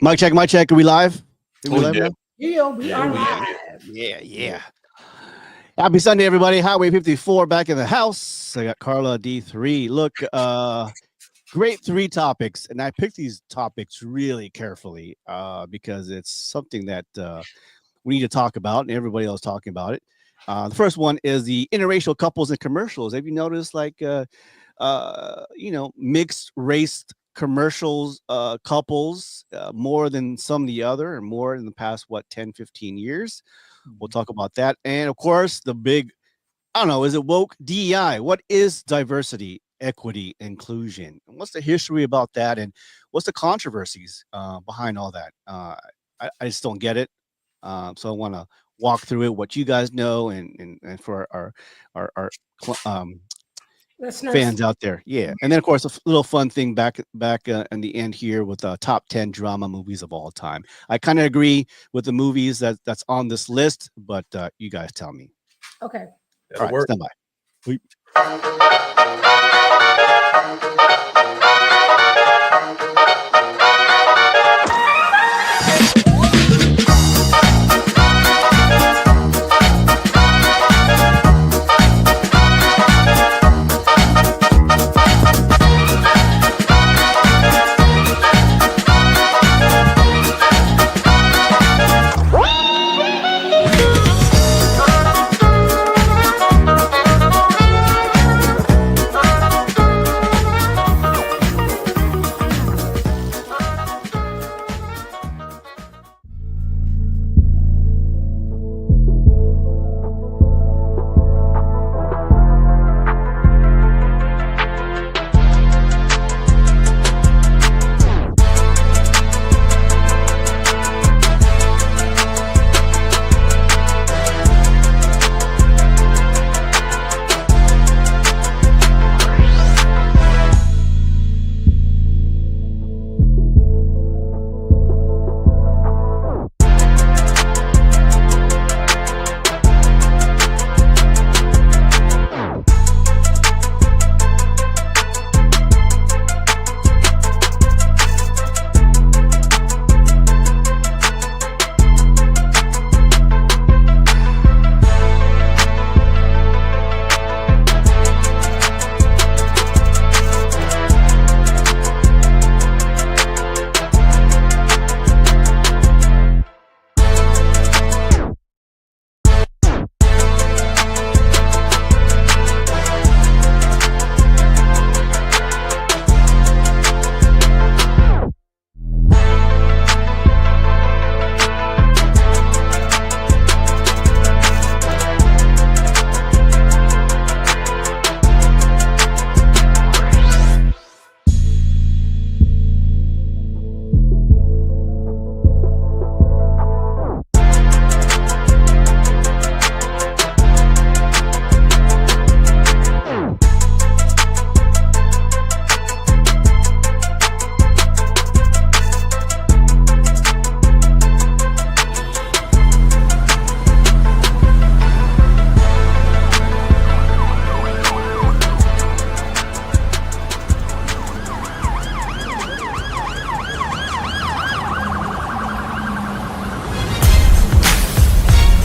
Mic check, mic check. Are we live? Are we Oh live yeah, now? Yeah, we yeah, are we here. live. Yeah, Yeah. yeah. Happy Sunday, everybody. Highway 54 back in the house. I got Carla D3. Look, great three topics. And I picked these topics really carefully because it's something that we need to talk about, and everybody else talking about it. The first one is the interracial couples and commercials. Have you noticed, like, mixed race commercials couples more than some of the other and more in the past, what, 10, 15 years? We'll talk about that. And of course, the big, I don't know, is it woke DEI? What is diversity, equity, inclusion? And what's the history about that? And what's the controversies behind all that? I just don't get it. So I want to walk through it, what you guys know, and for our Listeners. fans out there. Yeah. And then, of course, a little fun thing back in the end here with top 10 drama movies of all time. I kind of agree with the movies that's on this list, but you guys tell me. Okay. All That'll right, work. stand by. We-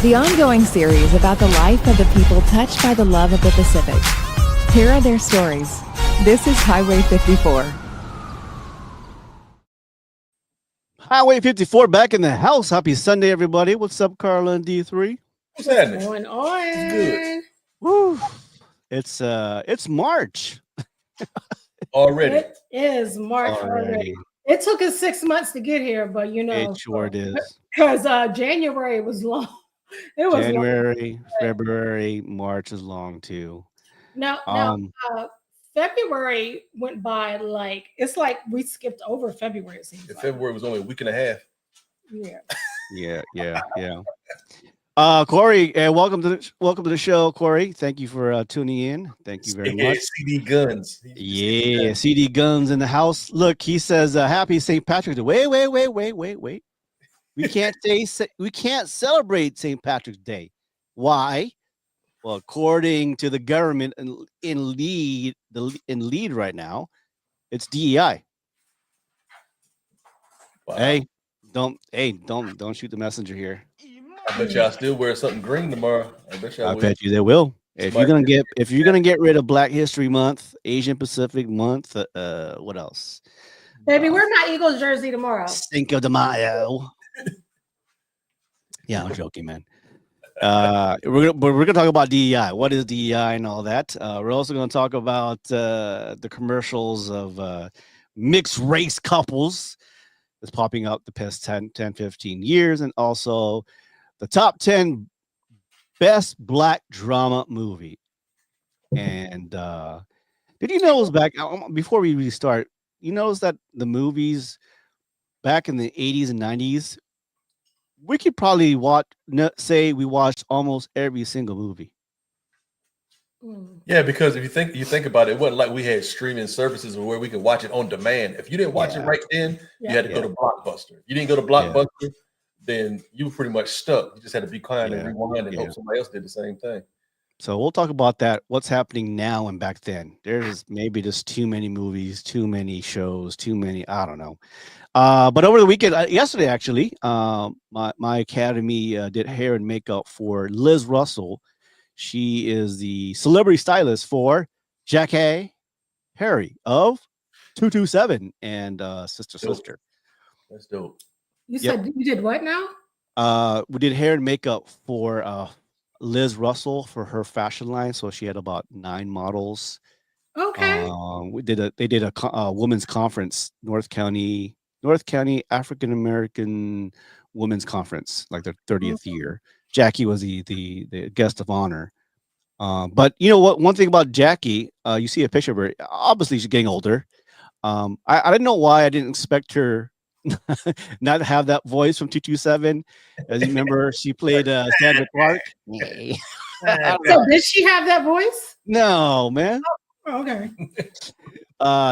The ongoing series about the life of the people touched by the love of the Pacific. Here are their stories. This is Highway 54. Highway 54 back in the house. Happy Sunday, everybody. What's up, Carla and D3? What's happening? Going on. It's good. Woo. It's March Already. It is March already. It took us 6 months to get here, but It sure is. because January was long. It was January, February, March is long too. long. Now, February went by like it's like we skipped over February. It seems If like. February was only a week and a half. Yeah. Yeah. Corey, welcome to the show, Corey. Thank you for tuning in. Thank you very much. CD Guns. Yeah, CD Guns in the house. Look, he says, "Happy St. Patrick's Day." Wait. We can't celebrate St. Patrick's Day. Why? Well, according to the government in lead right now, it's DEI. Wow. Hey, Don't shoot the messenger here. I bet y'all still wear something green tomorrow. I bet y'all I will. bet you they will. Somebody- If you're gonna get rid of Black History Month, Asian Pacific Month, what else? Baby, wear my Eagles jersey tomorrow. Cinco de Mayo. Yeah, I'm joking, man. We're gonna talk about DEI. What is DEI and all that? We're also gonna talk about the commercials of mixed race couples that's popping up the past 10, 15 years, and also the top 10 best Black drama movie. And did you notice back before we really start? You notice that the movies back in the 80s and 90s, we could probably say we watched almost every single movie. Yeah, because if you think about it, it wasn't like we had streaming services where we could watch it on demand. If you didn't watch it right then, you had to go to Blockbuster. If you didn't go to Blockbuster, then you were pretty much stuck. You just had to be kind and rewind and hope somebody else did the same thing. So we'll talk about that. What's happening now and back then? There's maybe just too many movies, too many shows, too many. I don't know. But over the weekend, yesterday actually, my academy did hair and makeup for Liz Russell. She is the celebrity stylist for Jackie Harry of 227 and Sister. That's dope. You said you did what now? We did hair and makeup for Liz Russell for her fashion line. So she had about 9 models. Okay. They did a women's conference, North County African American Women's Conference, like their 30th year. Jackie was the guest of honor. But you know what? One thing about Jackie, you see a picture of her. Obviously, she's getting older. I didn't know why I didn't expect her not to have that voice from 227. As you remember, she played Sandra Clark. So did she have that voice? No, man. Oh, okay.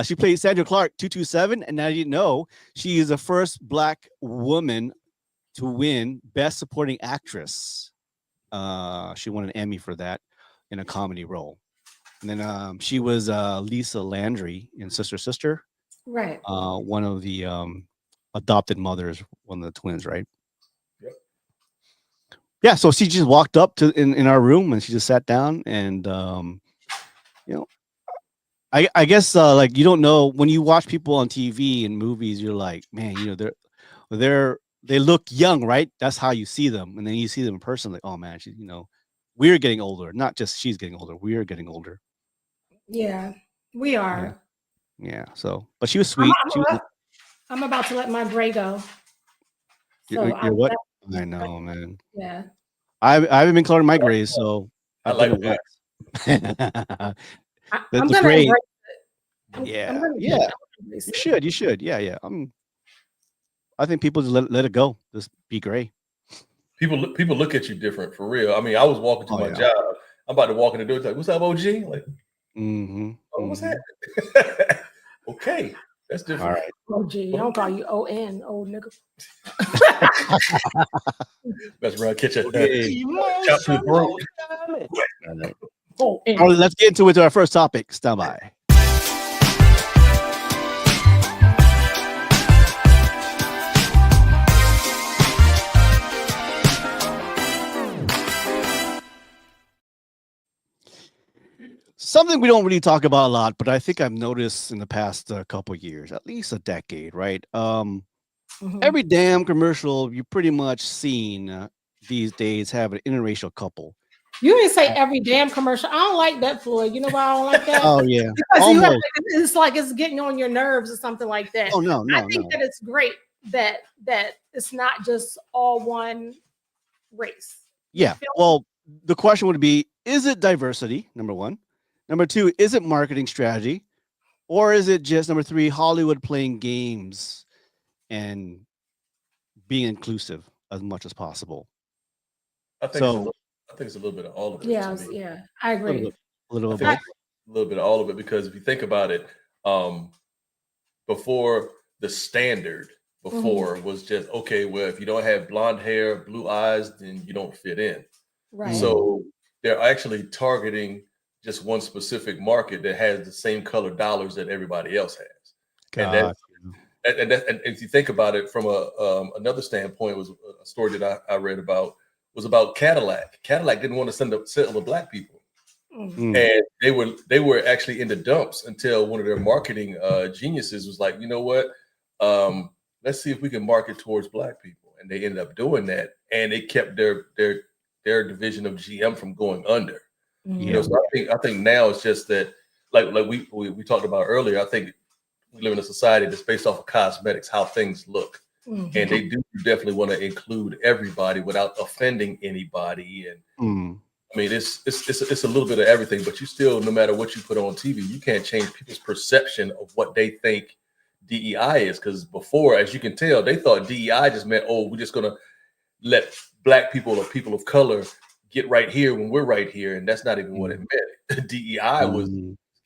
She played Sandra Clark 227, and now you know she is the first Black woman to win Best Supporting Actress. She won an Emmy for that in a comedy role. And then she was Lisa Landry in Sister. Right. One of the adopted mothers, one of the twins, right? Yep. Yeah, so she just walked up to in our room and she just sat down and you know, I guess like you don't know when you watch people on TV and movies, you're like, man, you know, they look young, right? That's how you see them, and then you see them in person, like, oh man, you know, we're getting older. Not just she's getting older, we are getting older. Yeah, we are. Yeah. So, but she was sweet. I'm about to let my gray go. So you're what? I know, man. Yeah. I haven't been coloring my grays, so I like that. I'm gonna embrace it. Yeah. You should. Yeah. I think people just let it go. Just be gray. People look at you different for real. I mean, I was walking to my job. I'm about to walk in the door. It's like, what's up, OG? Like, what's that? Okay, that's different. All right. OG, I don't call you ON, old nigga. That's right. Catch it. Okay. Chop to the throat. All right, let's get into our first topic. Stand by. Something we don't really talk about a lot, but I think I've noticed in the past couple of years, at least a decade, right? Every damn commercial you pretty much seen these days have an interracial couple. You didn't say every damn commercial. I don't like that, Floyd. You know why I don't like that? Oh yeah, because it's like it's getting on your nerves or something like that. Oh no, I think that it's great that it's not just all one race. Yeah. Well, the question would be: is it diversity? Number one. Number two, is it marketing strategy, or is it just number three, Hollywood playing games and being inclusive as much as possible? I think it's a little bit of all of it. Yeah, I agree. A little bit of all of it, because if you think about it, before the standard was just, okay, well, if you don't have blonde hair, blue eyes, then you don't fit in. Right. So they're actually targeting just one specific market that has the same color dollars that everybody else has. And if you think about it from another standpoint, was a story that I read about was about Cadillac. Cadillac didn't want to sell the black people, and they were actually in the dumps until one of their marketing geniuses was like, you know what, let's see if we can market towards black people, and they ended up doing that, and it kept their division of GM from going under. You know, so I think now it's just that, like we talked about earlier. I think we live in a society that's based off of cosmetics, how things look, and they do definitely want to include everybody without offending anybody. And I mean, it's a little bit of everything, but you still, no matter what you put on TV, you can't change people's perception of what they think DEI is. Because before, as you can tell, they thought DEI just meant, oh, we're just gonna let black people or people of color get right here when we're right here, and that's not even what it meant. DEI was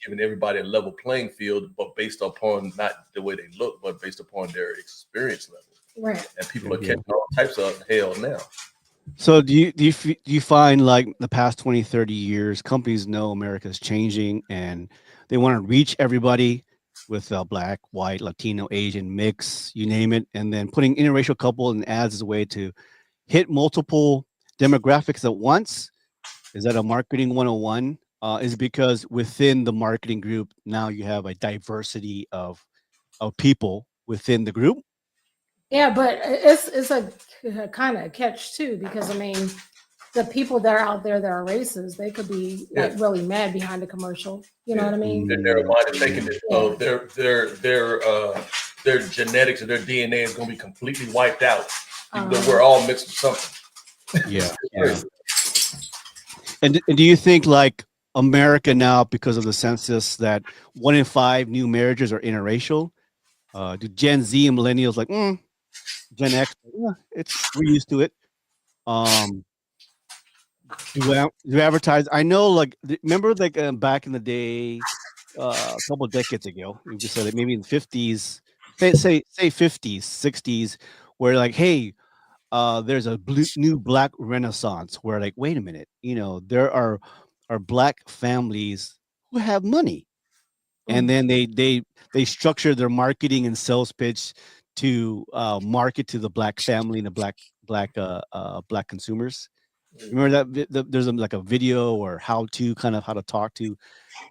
giving everybody a level playing field, but based upon not the way they look, but based upon their experience level. Right. And people are catching all types of hell now. So do you find, like, the past 20, 30 years, companies know America's changing and they want to reach everybody with black, white, Latino, Asian mix, you name it, and then putting interracial couple and ads as a way to hit multiple demographics at once? Is that a marketing 101? Is it because within the marketing group now you have a diversity of people within the group? Yeah, but it's a kind of catch too, because I mean, the people that are out there that are racist, they could be like really mad behind the commercial. You know what I mean? Their mind is taking it. So their genetics or their DNA is going to be completely wiped out. Even though we're all mixed with something. Yeah. And do you think, like, America now, because of the census, that 1 in 5 new marriages are interracial? Do Gen Z and millennials like Gen X? We're used to it. Do advertise? I know, like, remember, like, back in the day, a couple of decades ago, you just said it, maybe in the 50s, say 50s, 60s, where, like, hey, there's a new black renaissance, where, like, wait a minute, there are black families who have money, and then they structure their marketing and sales pitch to market to the black family and the black consumers. Remember that there's like a video or how to talk to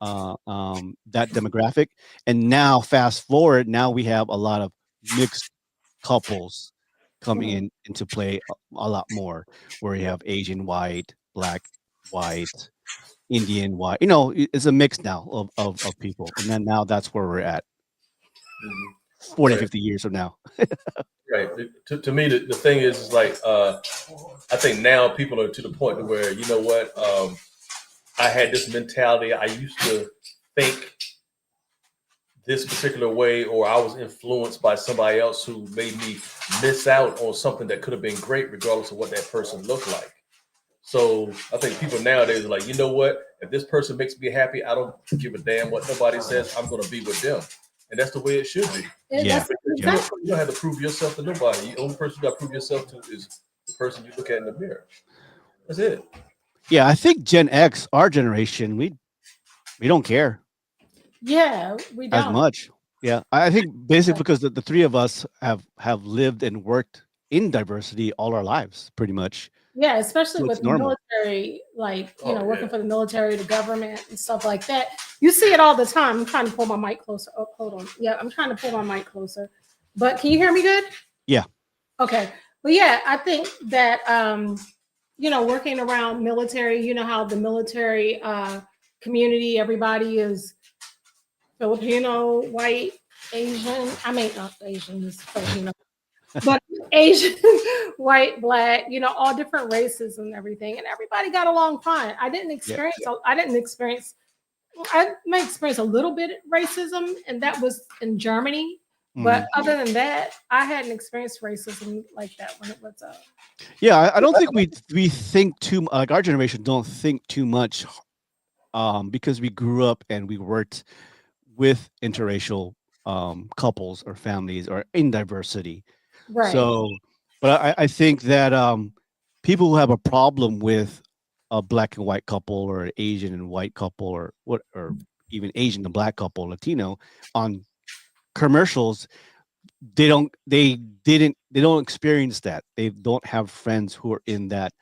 that demographic. And now fast forward, now we have a lot of mixed couples coming into play a lot more, where you have Asian white, black white, Indian white. It's a mix now of people. And then now that's where we're at 40, 50 years from now. Right. To me, the thing is like, I think now people are to the point where, you know what, I had this mentality. I used to think this particular way, or I was influenced by somebody else who made me miss out on something that could have been great, regardless of what that person looked like. So I think people nowadays are like, you know what, if this person makes me happy, I don't give a damn what nobody says. I'm going to be with them. And that's the way it should be. Yeah. You don't have to prove yourself to nobody. The only person you got to prove yourself to is the person you look at in the mirror. That's it. Yeah, I think Gen X, our generation, we don't care. Yeah, we don't. As much. Yeah, I think basically because the three of us have lived and worked in diversity all our lives, pretty much. Yeah, especially So with it's the normal. military, like, working for the military, the government, and stuff like that. You see it all the time. I'm trying to pull my mic closer. Oh, hold on. Yeah, I'm trying to pull my mic closer. But can you hear me good? Yeah. Okay. Well, yeah, I think that, working around military, how the military community, everybody is Filipino, white, Asian. I mean, not Asian, is Filipino. But Asian, white, black, all different races and everything, and everybody got along fine. I might experience a little bit of racism, and that was in Germany. But other than that, I hadn't experienced racism like that when it was. Yeah, I don't think we think too much. Like, our generation don't think too much, because we grew up and we worked with interracial couples or families or in diversity. Right. So, but I think that people who have a problem with a black and white couple or an Asian and white couple or even Asian and black couple, Latino, on commercials, they don't experience that. They don't have friends who are in that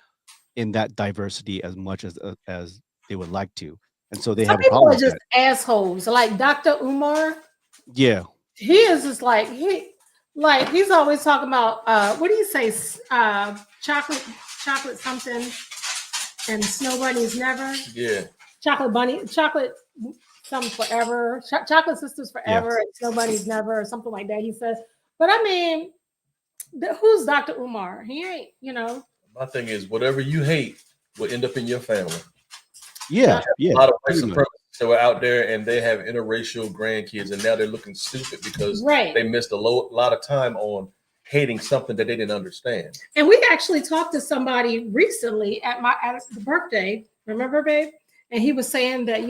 diversity as much as they would like to, and so they Some have a people problem are with just that. assholes. Like Dr. Umar, Yeah. he is just like he's always talking about what do you say? Chocolate something and snow bunnies never. Yeah. Chocolate something forever. Chocolate sisters Yeah. forever and snow bunnies never or something like that. He says, but I mean, who's Dr. Umar? He ain't, My thing is, whatever you hate will end up in your family. Yeah. A lot of white pretty much. supremacists that were out there, and they have interracial grandkids, and now they're looking stupid because Right. they missed a lot of time on hating something that they didn't understand. And we actually talked to somebody recently at the birthday. Remember, babe? And he was saying that,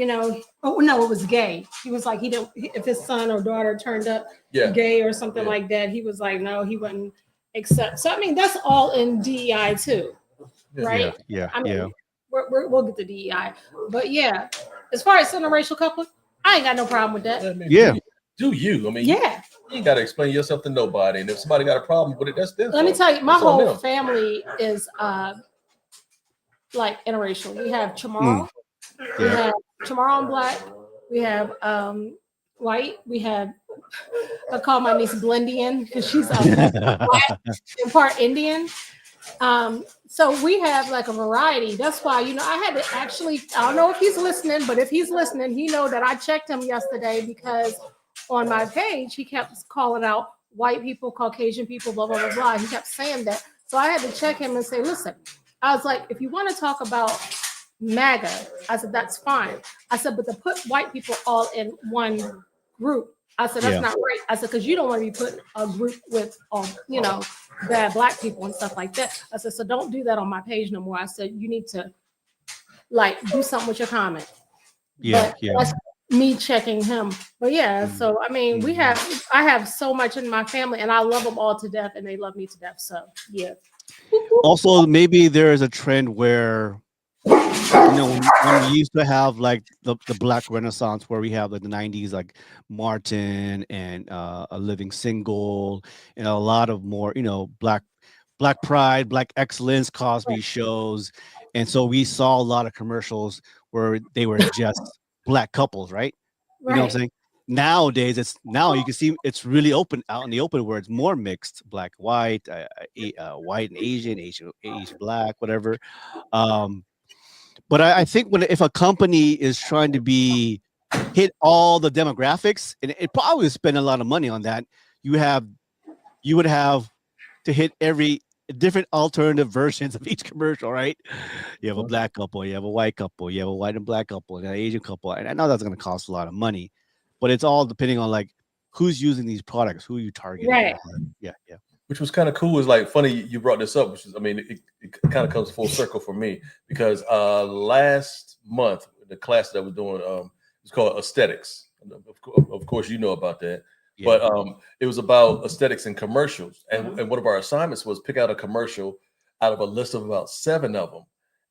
oh no, it was gay. He was like, if his son or daughter turned up gay or something like that, he was like, no, he wouldn't accept. So I mean, that's all in DEI too, right? Yeah. I mean, we'll get to DEI, but yeah, as far as interracial couple, I ain't got no problem with that. I mean, Yeah. Do you? I mean, yeah. You ain't got to explain yourself to nobody, and if somebody got a problem with it, that's them. Let me tell you, my whole family is like interracial. We have Chamorro. We have Chamorro and black. We have white. We have, I call my niece Blendian because she's black and part Indian. So we have like a variety. That's why, I had to actually, I don't know if he's listening, but if he's listening, he know that I checked him yesterday because on my page, he kept calling out white people, Caucasian people, blah, blah, blah, blah. He kept saying that. So I had to check him and say, listen, I was like, if you want to talk about MAGA, I said, that's fine. I said, but to put white people all in one group, I said, that's not right. I said, because you don't want to be put a group with, bad black people and stuff like that. I said, so don't do that on my page no more. I said, you need to do something with your comment. That's me checking him. But so I mean, I have so much in my family and I love them all to death and they love me to death. So yeah. Also, maybe there is a trend where when we used to have like the Black Renaissance where we have like the 90s, like Martin and A Living Single and a lot of more, Black Pride, Black Excellence, Cosby shows. And so we saw a lot of commercials where they were just black couples, right? You know what I'm saying? Nowadays, now you can see it's really open out in the open where it's more mixed, black, white, white and Asian black, whatever. But I think if a company is trying to hit all the demographics, and it probably would spend a lot of money on that, you would have to hit every different alternative versions of each commercial, right? You have a black couple, you have a white couple, you have a white and black couple, and an Asian couple. And I know that's going to cost a lot of money, but it's all depending on like who's using these products, who you targeting. Right. Yeah. Which was kind of cool. Is like funny you brought this up, which is, I mean, it kind of comes full circle for me because last month the class that I was doing it's called aesthetics. Of course, you know about that. Yeah. But it was about aesthetics and commercials, and one of our assignments was pick out a commercial out of a list of about 7 of them,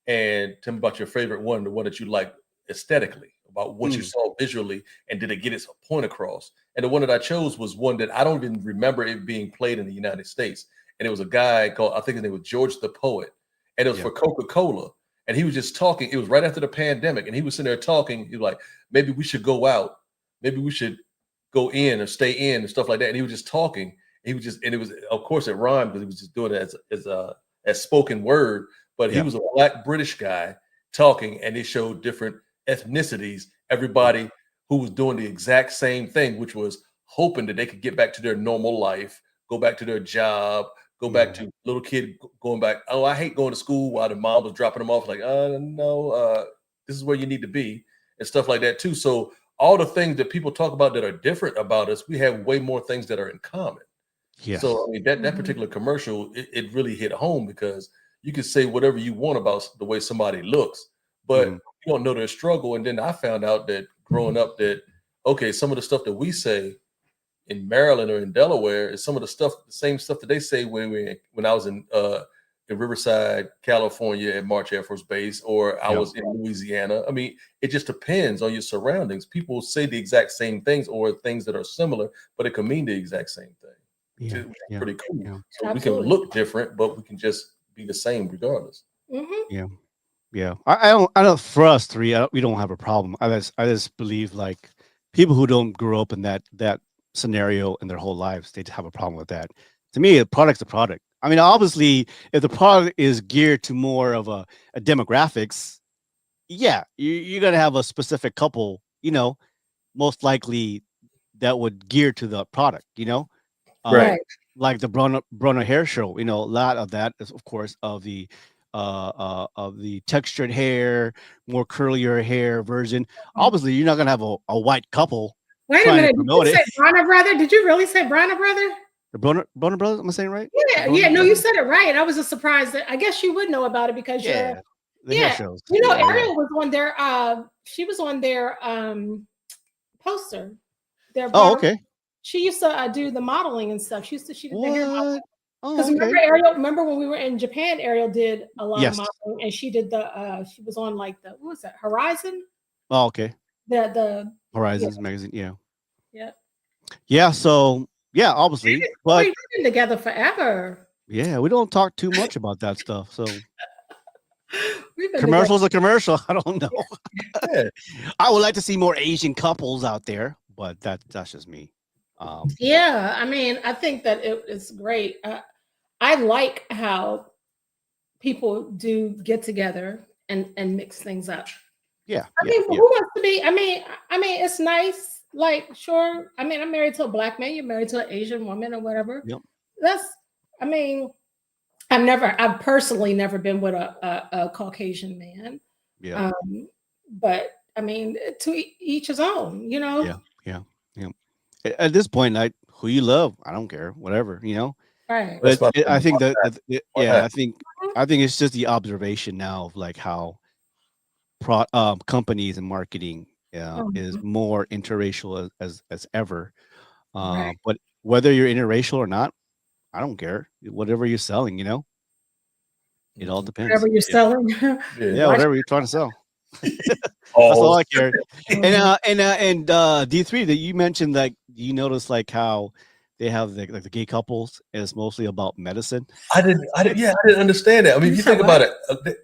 and tell me about your favorite one, the one that you like aesthetically, about what you saw visually, and did it get its point across? And the one that I chose was one that I don't even remember it being played in the United States, and it was a guy called, I think his name was George the Poet, and it was for Coca-Cola, and he was just talking. It was right after the pandemic, and he was sitting there talking. He was like, maybe we should go out, maybe we should go in or stay in and stuff like that. And he was just talking. He was just, and it was, of course, it rhymed because he was just doing it as spoken word. But he was a black British guy talking, and they showed different ethnicities. Everybody who was doing the exact same thing, which was hoping that they could get back to their normal life, go back to their job, go back to little kid going back. Oh, I hate going to school while the mom was dropping them off. Like, no, this is where you need to be and stuff like that too. So all the things that people talk about that are different about us, we have way more things that are in common. Yes. So I mean, that particular commercial, it really hit home because you can say whatever you want about the way somebody looks, but you don't know their struggle. And then I found out that growing up that, okay, some of the stuff that we say in Maryland or in Delaware is some of the same stuff that they say when I was in Riverside, California at March Air Force Base, or I was in Louisiana. I mean, it just depends on your surroundings. People say the exact same things or things that are similar, but it can mean the exact same thing. which is Yeah. pretty cool. Yeah. So we can look different, but we can just be the same regardless. Yeah. Yeah. I don't, for us three, we don't have a problem. I just believe like people who don't grow up in that scenario in their whole lives, they have a problem with that. To me, a product's a product. I mean, obviously, if the product is geared to more of a demographics, yeah, you're gonna have a specific couple, most likely that would gear to the product, Right. like the Brunner hair show, a lot of that is, of course, of the textured hair, more curlier hair version. Obviously, you're not gonna have a white couple Wait a trying to minute. Did promote you it. say Bronner Brother? Did you really say Bronner Brother? The Brunner brothers, am I saying right? Yeah, yeah. No, you said it right. I was just surprised that I guess you would know about it because Yeah, the hair shows. Ariel was on their she was on their poster. Their Okay. She used to do the modeling and stuff. She did the hair modeling. Because Okay. remember when we were in Japan, Ariel did a lot of modeling and she did she was on like what was that, Horizon? Oh, okay. The Horizons magazine, yeah. Yeah. Yeah, so yeah, obviously. But we've been together forever. Yeah, we don't talk too much about that stuff. So commercial is a commercial. I don't know. I would like to see more Asian couples out there, but that's just me. Yeah, I mean, I think that it's great. I like how people do get together and mix things up. Yeah. I mean, who wants to be? I mean, it's nice. Like, sure. I mean, I'm married to a Black man. You're married to an Asian woman or whatever. Yep. I mean, I've personally never been with a Caucasian man. Yeah. But I mean, to each his own, Yeah. At this point, who you love, I don't care, whatever, Right. But I think I think it's just the observation now of like how companies and marketing is more interracial as ever. But whether you're interracial or not, I don't care. Whatever you're selling, it all depends. Whatever you're selling. Whatever you're trying to sell. That's all I care. And D3 that you mentioned, like you notice like how they have the gay couples and it's mostly about medicine. I didn't understand that. I mean, if you think about it,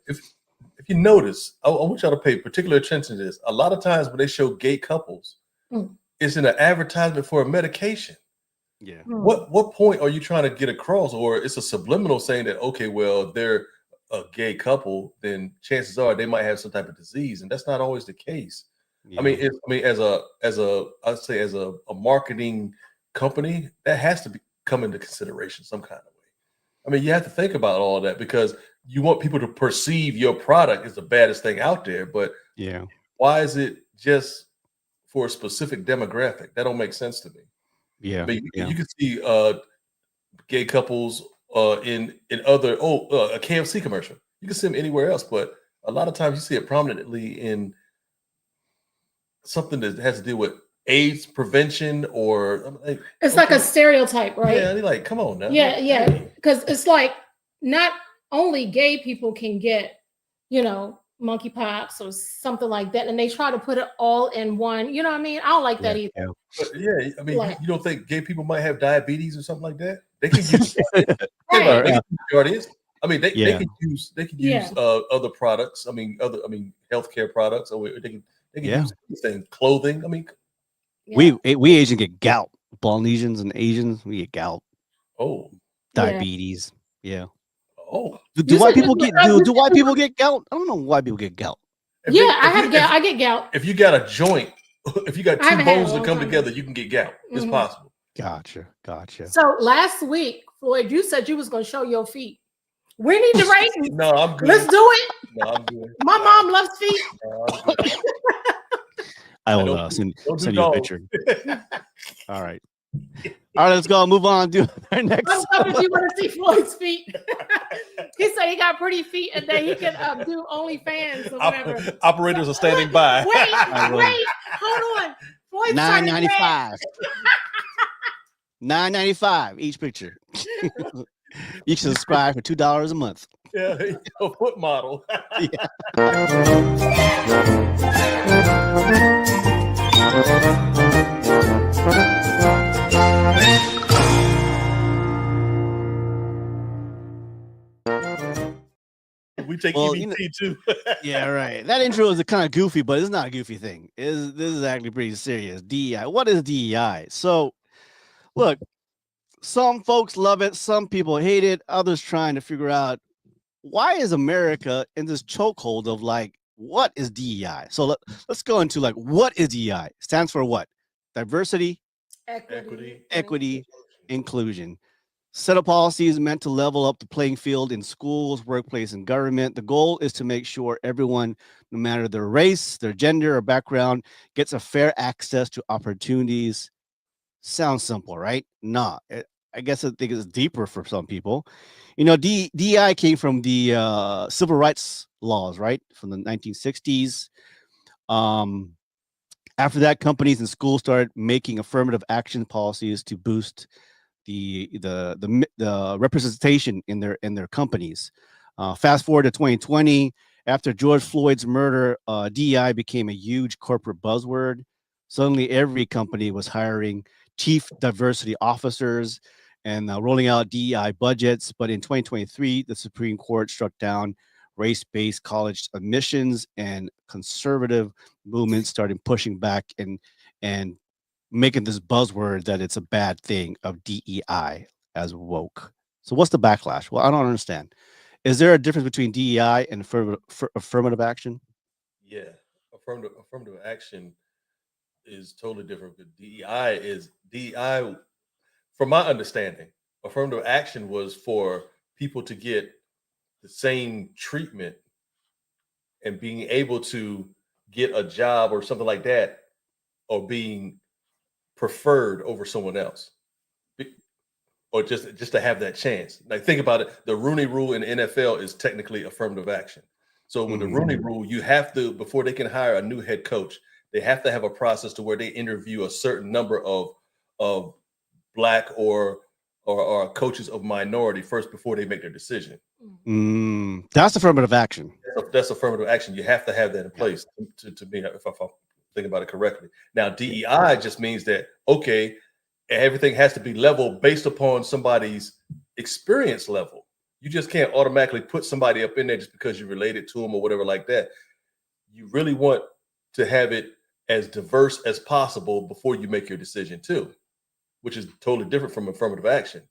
if you notice, I want y'all to pay particular attention to this. A lot of times when they show gay couples, it's in an advertisement for a medication. Yeah. What point are you trying to get across? Or it's a subliminal saying that, okay, well, they're a gay couple, then chances are they might have some type of disease, and that's not always the case. Yeah. I mean, as a marketing company, that has to come into consideration some kind of way. I mean, you have to think about all of that because you want people to perceive your product as the baddest thing out there. But why is it just for a specific demographic? That don't make sense to me. Yeah, I mean, you can see gay couples in other a KFC commercial. You can see them anywhere else, but a lot of times you see it prominently in something that has to do with AIDS prevention or it's like a stereotype, right? Yeah, they're like, come on now. Yeah, because it's like not only gay people can get, monkeypox or something like that, and they try to put it all in one. You know what I mean? I don't like that either. Yeah. But I mean, you don't think gay people might have diabetes or something like that? They can use cardiacs. I mean, they can use other products. I mean, healthcare products. Or they can use anything, clothing. I mean, we Asians get gout. Polynesians and Asians, we get gout. Oh, diabetes. Yeah. Oh, do white people get gout? I don't know why people get gout. I have gout. I get gout. If you got a joint, if you got two bones that come together, you can get gout. It's possible. Gotcha. So last week, Floyd, you said you was going to show your feet. We need to rate. No, I'm good. Let's do it. No, I'm good. My mom loves feet. No, I will send you a picture. All right. All right, let's go. Move on. Do our next. If you want to see Floyd's feet, he said he got pretty feet, and then he can do OnlyFans or whatever. Operators are standing by. Wait, hold on. Floyd's $9.95. $9.95 each picture. You can subscribe for $2 a month. Yeah, a foot model. We take Well, EBT too. yeah, right. That intro is a kind of goofy, but it's not a goofy thing. This is actually pretty serious. DEI. What is DEI? So, look, some folks love it, some people hate it, others trying to figure out why is America in this chokehold of like, what is DEI? So let's go into like, what is DEI? Stands for what? Diversity, equity, inclusion. Set of policies meant to level up the playing field in schools, workplace, and government. The goal is to make sure everyone, no matter their race, their gender, or background, gets a fair access to opportunities. Sounds simple, right? Nah, I guess I think it's deeper for some people. DEI came from the civil rights laws, right? From the 1960s. After that, companies and schools started making affirmative action policies to boost the representation in their companies. Fast forward to 2020, after George Floyd's murder, DEI became a huge corporate buzzword. Suddenly, every company was hiring chief diversity officers and rolling out DEI budgets. But in 2023, the Supreme Court struck down race-based college admissions, and conservative movements started pushing back and making this buzzword that it's a bad thing of DEI as woke. So what's the backlash? Well, I don't understand. Is there a difference between DEI and affirmative action? Yeah, affirmative action is totally different. But DEI. From my understanding, affirmative action was for people to get the same treatment and being able to get a job or something like that, or being preferred over someone else, or just to have that chance. Like, think about it. The Rooney Rule in the NFL is technically affirmative action. So with the Rooney Rule, you have to, before they can hire a new head coach, they have to have a process to where they interview a certain number of Black or coaches of minority first before they make their decision. That's affirmative action. That's affirmative action. You have to have that in place to me, if I'm thinking about it correctly. Now, DEI just means that, okay, everything has to be level based upon somebody's experience level. You just can't automatically put somebody up in there just because you're related to them or whatever like that. You really want to have it as diverse as possible before you make your decision too, which is totally different from affirmative action.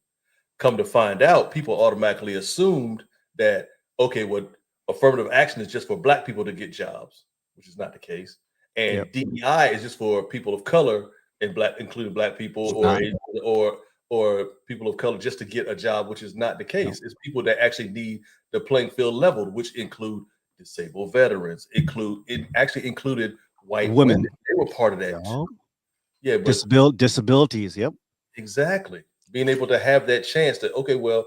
Come to find out, people automatically assumed that, okay, what affirmative action is just for Black people to get jobs, which is not the case. And DEI is just for people of color and including Black people or people of color just to get a job, which is not the case. It's people that actually need the playing field leveled, which include disabled veterans, it actually included white women. They were part of that too. Yeah, but disabilities. Yep. Exactly. Being able to have that chance that, okay, well,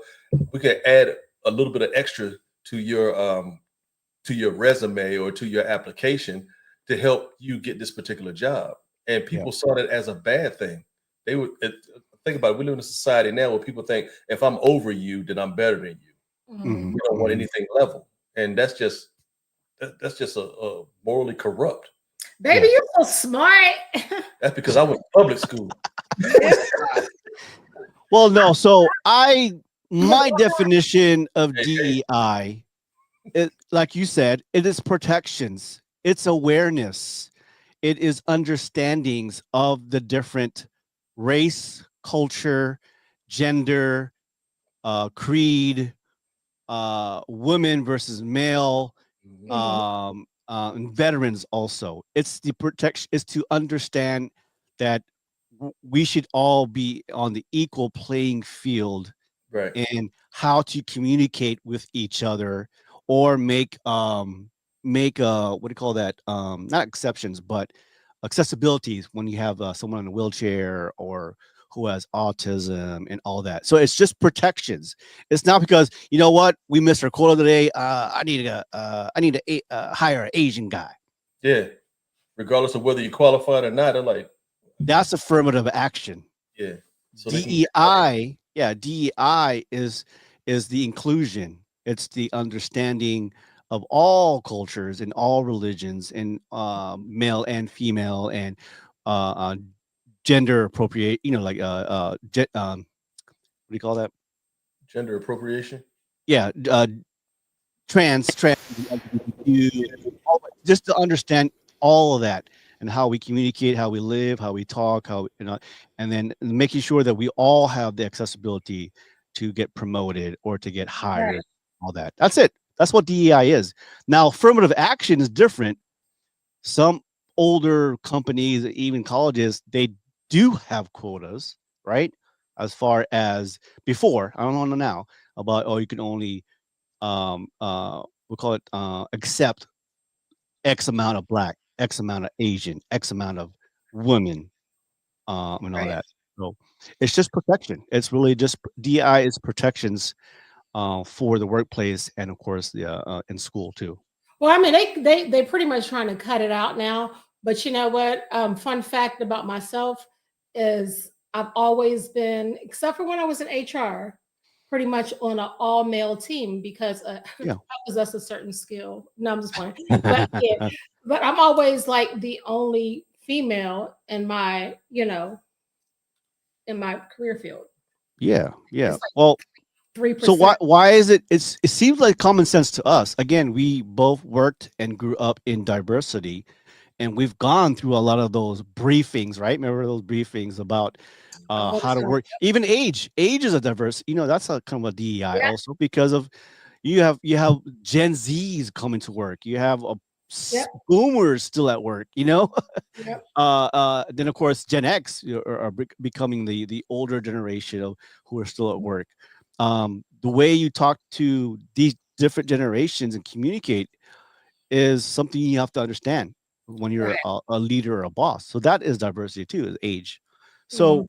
we can add a little bit of extra to your resume or to your application to help you get this particular job. And people saw that as a bad thing. They would think about it. We live in a society now where people think if I'm over you, then I'm better than you. We don't want anything level, and that's just a morally corrupt. Baby, you're so smart. That's because I went to public school. Well, no. So my definition of DEI, like you said, it is protections. It's awareness. It is understandings of the different race, culture, gender, creed, women versus male, and veterans also. It's the protection, is to understand that we should all be on the equal playing field, right? And how to communicate with each other, or make what do you call that? Not exceptions, but accessibilities when you have someone in a wheelchair or who has autism and all that. So it's just protections. It's not because, you know what, we missed our quota today. I need to hire an Asian guy. Yeah, regardless of whether you qualified or not. They're like, that's affirmative action. Yeah. So DEI, DEI is the inclusion. It's the understanding of all cultures and all religions, and male and female, and gender appropriate. Like what do you call that? Gender appropriation. Yeah. trans, LGBTQ, just to understand all of that and how we communicate, how we live, how we talk, how and then making sure that we all have the accessibility to get promoted or to get Right. hired, all that. That's it. That's what DEI is. Now, affirmative action is different. Some older companies, even colleges, they do have quotas, right? As far as before, I don't know now about you can only we call it accept X amount of black, X amount of Asian, X amount of women, and all Right. that. So it's just protection. It's really just DI is protections for the workplace and of course the in school too. Well, I mean, they pretty much trying to cut it out now. But you know what? Fun fact about myself is I've always been, except for when I was in HR, pretty much on an all male team because Yeah. I possess a certain skill. No, I'm just playing. But yeah, but I'm always like the only female in my, in my career field. Yeah. It's like Well, 3%. so why is it? It seems like common sense to us. Again, we both worked and grew up in diversity, and we've gone through a lot of those briefings, right? Remember those briefings about all the how to stuff. work. Even age. Age is a diverse. That's a kind of a DEI Yeah. also because of you have Gen Zs coming to work. You have Yep. boomers still at work. Yep. Then of course Gen X are becoming the older generation of who are still at work. The way you talk to these different generations and communicate is something you have to understand when you're Right. a leader or a boss. So that is diversity too, is age. Mhm. So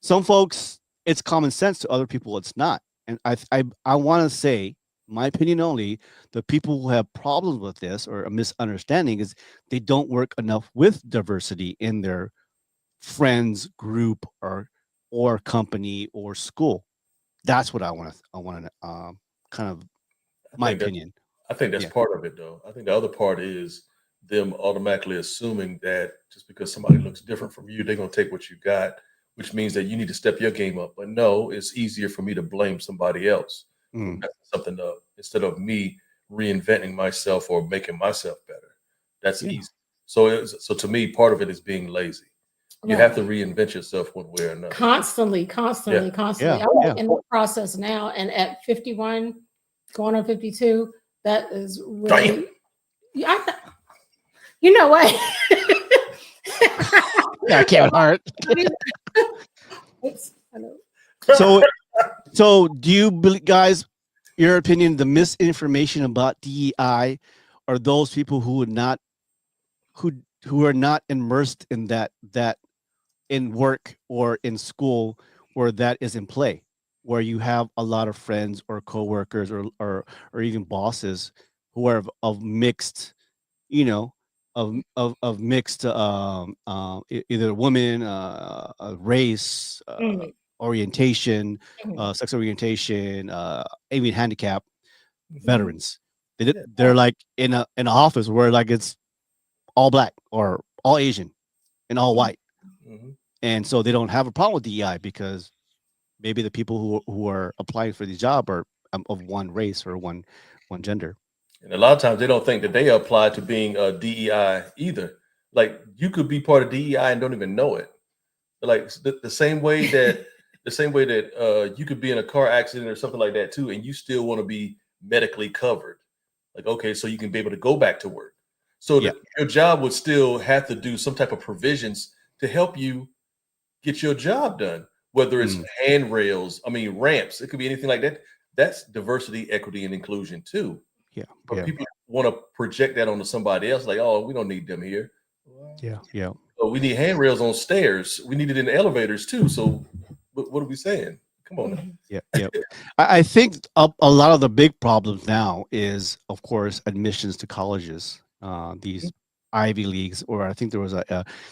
some folks, it's common sense. To other people, it's not. And I want to say, my opinion only, the people who have problems with this or a misunderstanding is they don't work enough with diversity in their friends group or company or school. That's what I want to kind of I my think that opinion. I think that's Yeah. part of it, though. I think the other part is them automatically assuming that just because somebody looks different from you, they're gonna take what you got, which means that you need to step your game up. But no, it's easier for me to blame somebody else for Mm, messing something up instead of me reinventing myself or making myself better. That's yeah. easy. So to me, part of it is being lazy. You Right. have to reinvent yourself one way or another. Constantly, Yeah. constantly, constantly. Yeah. I'm like Yeah. in the process now, and at 51, going on 52, that is Damn. really. Yeah, you know what? Yeah, Kevin Hart. Oops, I know. So do you believe, guys, your opinion, the misinformation about DEI are those people who would not who who are not immersed in that in work or in school where that is in play, where you have a lot of friends or coworkers or even bosses who are of mixed, you know, of mixed either woman, race, Mhm, orientation, mhm, sex orientation, even handicap mhm. veterans. Yeah. They're like in an office where like it's all black or all Asian and all white, Mhm. and so they don't have a problem with DEI because maybe the people who are applying for the job are of one race or one gender. And a lot of times they don't think that they apply to being a DEI either. Like you could be part of DEI and don't even know it. Like the same way that you could be in a car accident or something like that too, and you still want to be medically covered. Like okay, so you can be able to go back to work. So Yeah. that your job would still have to do some type of provisions to help you get your job done. Whether it's Mm, handrails, I mean ramps, it could be anything like that. That's diversity, equity, and inclusion too. yeah. But Yeah. people want to project that onto somebody else, like, oh, we don't need them here. Well, Yeah. Yeah. so we need handrails on stairs. We need it in elevators too. So what are we saying? Come on now. Mhm. Yeah, yeah. I think a lot of the big problems now is, of course, admissions to colleges. These Ivy Leagues, or I think there was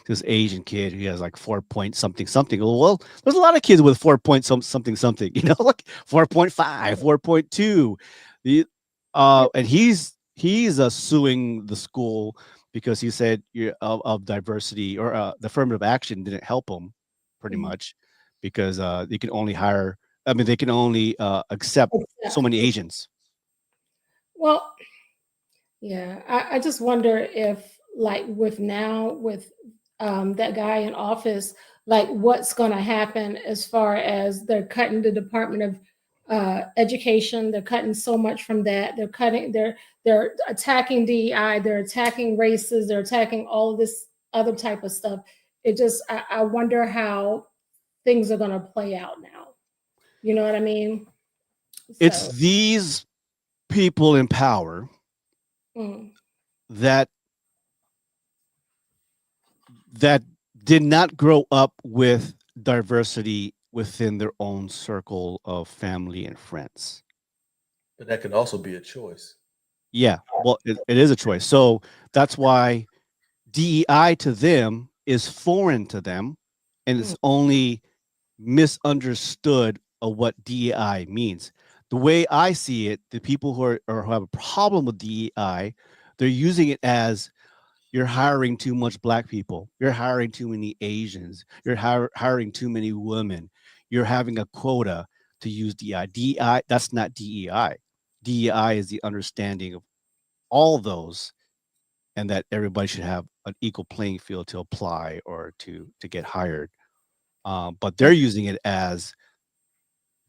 this Asian kid who has like 4 point something something. Well, there's a lot of kids with 4 point something something. Like 4.5, 4.2. The and he's suing the school because he said of diversity or the affirmative action didn't help him pretty Mhm. much because they can only hire. I mean, they can only accept so Accept. many Asians. Well, yeah, I just wonder if, like, with that guy in office, like, what's going to happen as far as they're cutting the Department of Education. They're cutting so much from that. They're attacking DEI. They're attacking races. They're attacking all of this other type of stuff. I wonder how things are going to play out now. You know what I mean? It's So, these people in power mm, that that did not grow up with diversity within their own circle of family and friends. But that can also be a choice. Yeah, well, it is a choice. So that's why DEI to them is foreign to them, and mm, it's only misunderstood of what DEI means. The way I see it, the people who are or who have a problem with DEI, they're using it as you're hiring too much black people, you're hiring too many Asians, you're hiring too many women, you're having a quota to use DEI. DEI, that's not DEI. DEI is the understanding of all those, and that everybody should have an equal playing field to apply or to get hired. But they're using it as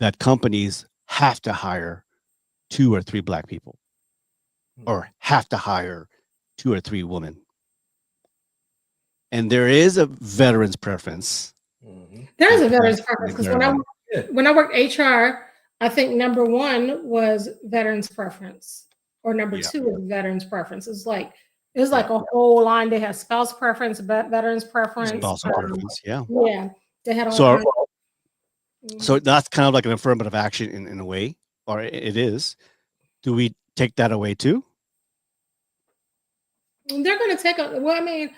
that companies have to hire 2 or 3 black people or have to hire 2 or 3 women. And there is a veterans preference. there's a veterans preference because Yeah. when I worked HR, I think number one was veterans preference, or number Yeah. two was veterans preference. It's like a whole line. They had spouse preference, veterans preference. Spousal preference, yeah. Yeah, they had all So, kinds. so that's kind of like an affirmative action in a way, or it is. Do we take that away too? They're going to take a. Well, I mean,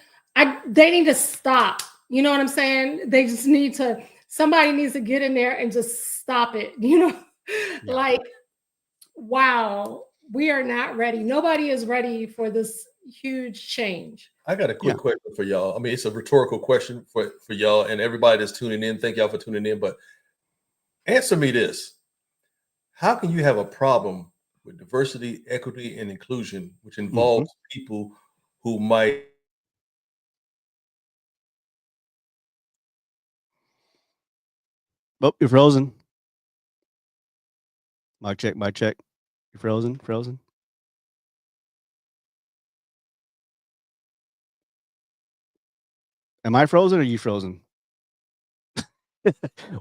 they need to stop. You know what I'm saying? They just need to. Somebody needs to get in there and just stop it. You know, Yeah. like, wow, we are not ready. Nobody is ready for this huge change. I got a quick question for y'all. I mean, it's a rhetorical question for y'all and everybody that's tuning in. Thank y'all for tuning in. But answer me this: how can you have a problem with diversity, equity, and inclusion, which involves people who might Oh, you're frozen. Mic check, mic check. You're frozen, frozen. Am I frozen or are you frozen?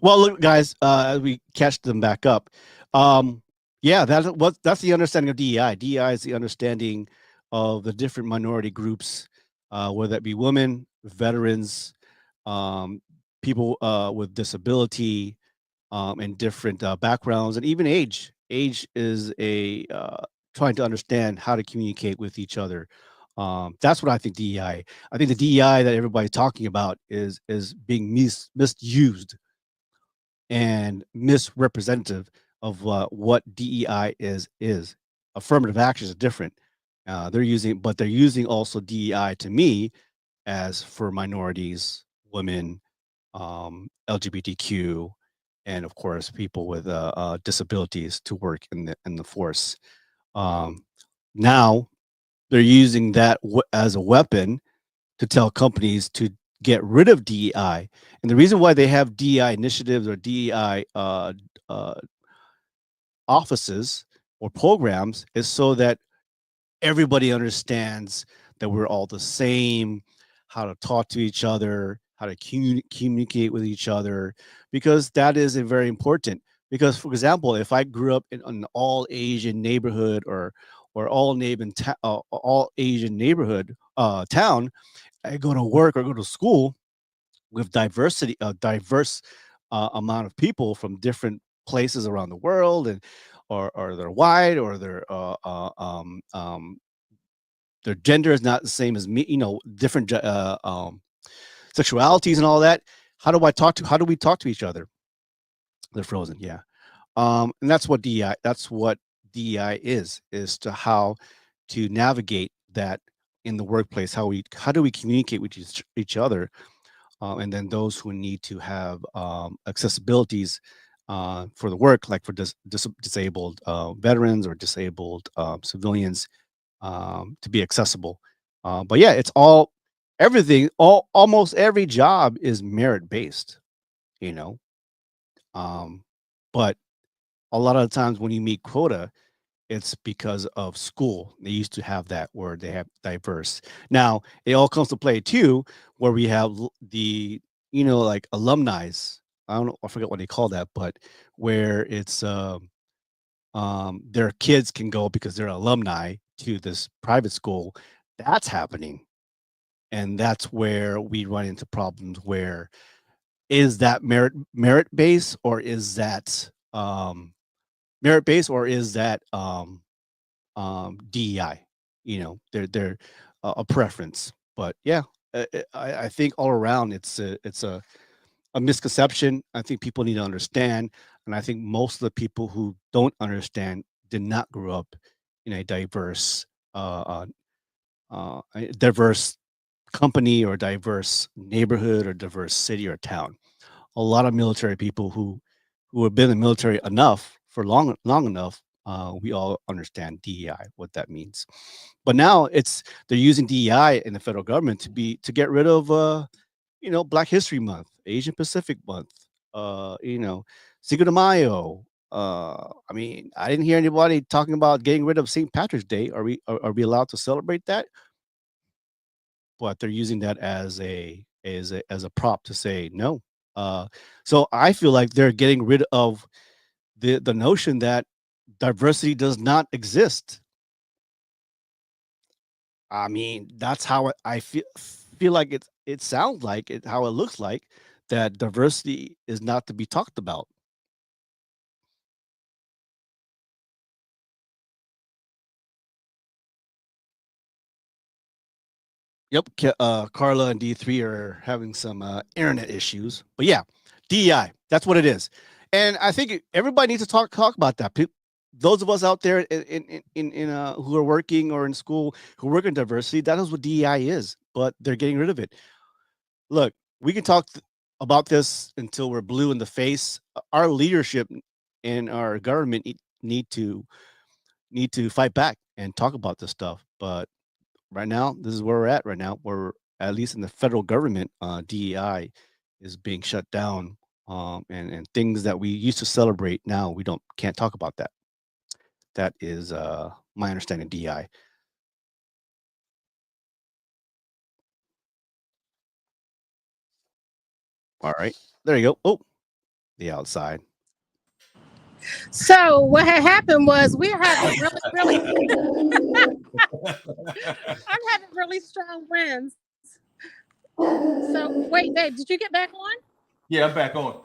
Well, look, guys, as we catch them back up, yeah, that's the understanding of DEI. DEI is the understanding of the different minority groups, whether that be women, veterans, people with disability, and different backgrounds, and even age. Age is a trying to understand how to communicate with each other. That's what I think DEI. I think the DEI that everybody's talking about is being misused and misrepresentative of what DEI is. Affirmative action is different. They're using also DEI to me as for minorities, women, LGBTQ, and of course people with disabilities to work in the force. Um, Now they're using that as a weapon to tell companies to get rid of DEI. And the reason why they have DEI initiatives or DEI uh, offices or programs is so that everybody understands that we're all the same, how to talk to each other, how to communicate with each other, because that is a very important. Because, for example, if I grew up in an all Asian neighborhood or all Asian neighborhood town, I go to work or go to school with a diverse amount of people from different places around the world, and or they're white or their gender is not the same as me, different sexualities and all that. How do we talk to each other? They're frozen, yeah. And that's what DEI is to how to navigate that in the workplace. How do we communicate with each other, and then those who need to have accessibilities for the work, like for disabled veterans or disabled civilians, to be accessible. But yeah, it's all everything. Almost every job is merit based. You know, but a lot of the times when you meet quota, it's because of school. They used to have that where they have diverse. Now it all comes to play too, where we have the like alumni. I don't know, I forget what they call that, but where it's their kids can go because they're alumni to this private school. That's happening, and that's where we run into problems. Where is that merit base, or is that merit base, or is that DEI? They're a preference. But yeah, I think all around it's a misconception. I think people need to understand, and I think most of the people who don't understand did not grow up in a diverse company or diverse neighborhood or diverse city or town. A lot of military people who have been in the military enough for long enough, we all understand DEI, what that means. But now they're using DEI in the federal government to get rid of Black History Month, Asian Pacific Month, Cinco de Mayo. I mean, I didn't hear anybody talking about getting rid of St. Patrick's Day. Are we allowed to celebrate that? But they're using that as a prop to say no. So I feel like they're getting rid of the notion that diversity does not exist. I mean, that's how I feel like it sounds like it, how it looks like, that diversity is not to be talked about. Yep, Carla and D3 are having some internet issues, but yeah, DEI, that's what it is, and I think everybody needs to talk about that. Those of us out there in who are working or in school who work in diversity, that is what DEI is, but they're getting rid of it. Look, we can talk about this until we're blue in the face. Our leadership and our government need to fight back and talk about this stuff. But right now, this is where we're at right now. We're at least in the federal government, DEI is being shut down, and things that we used to celebrate now we can't talk about that. That is my understanding of DEI. All right, there you go. Oh, the outside. So what had happened was we're having I'm having really strong winds. So wait, Dave, did you get back on? Yeah, I'm back on.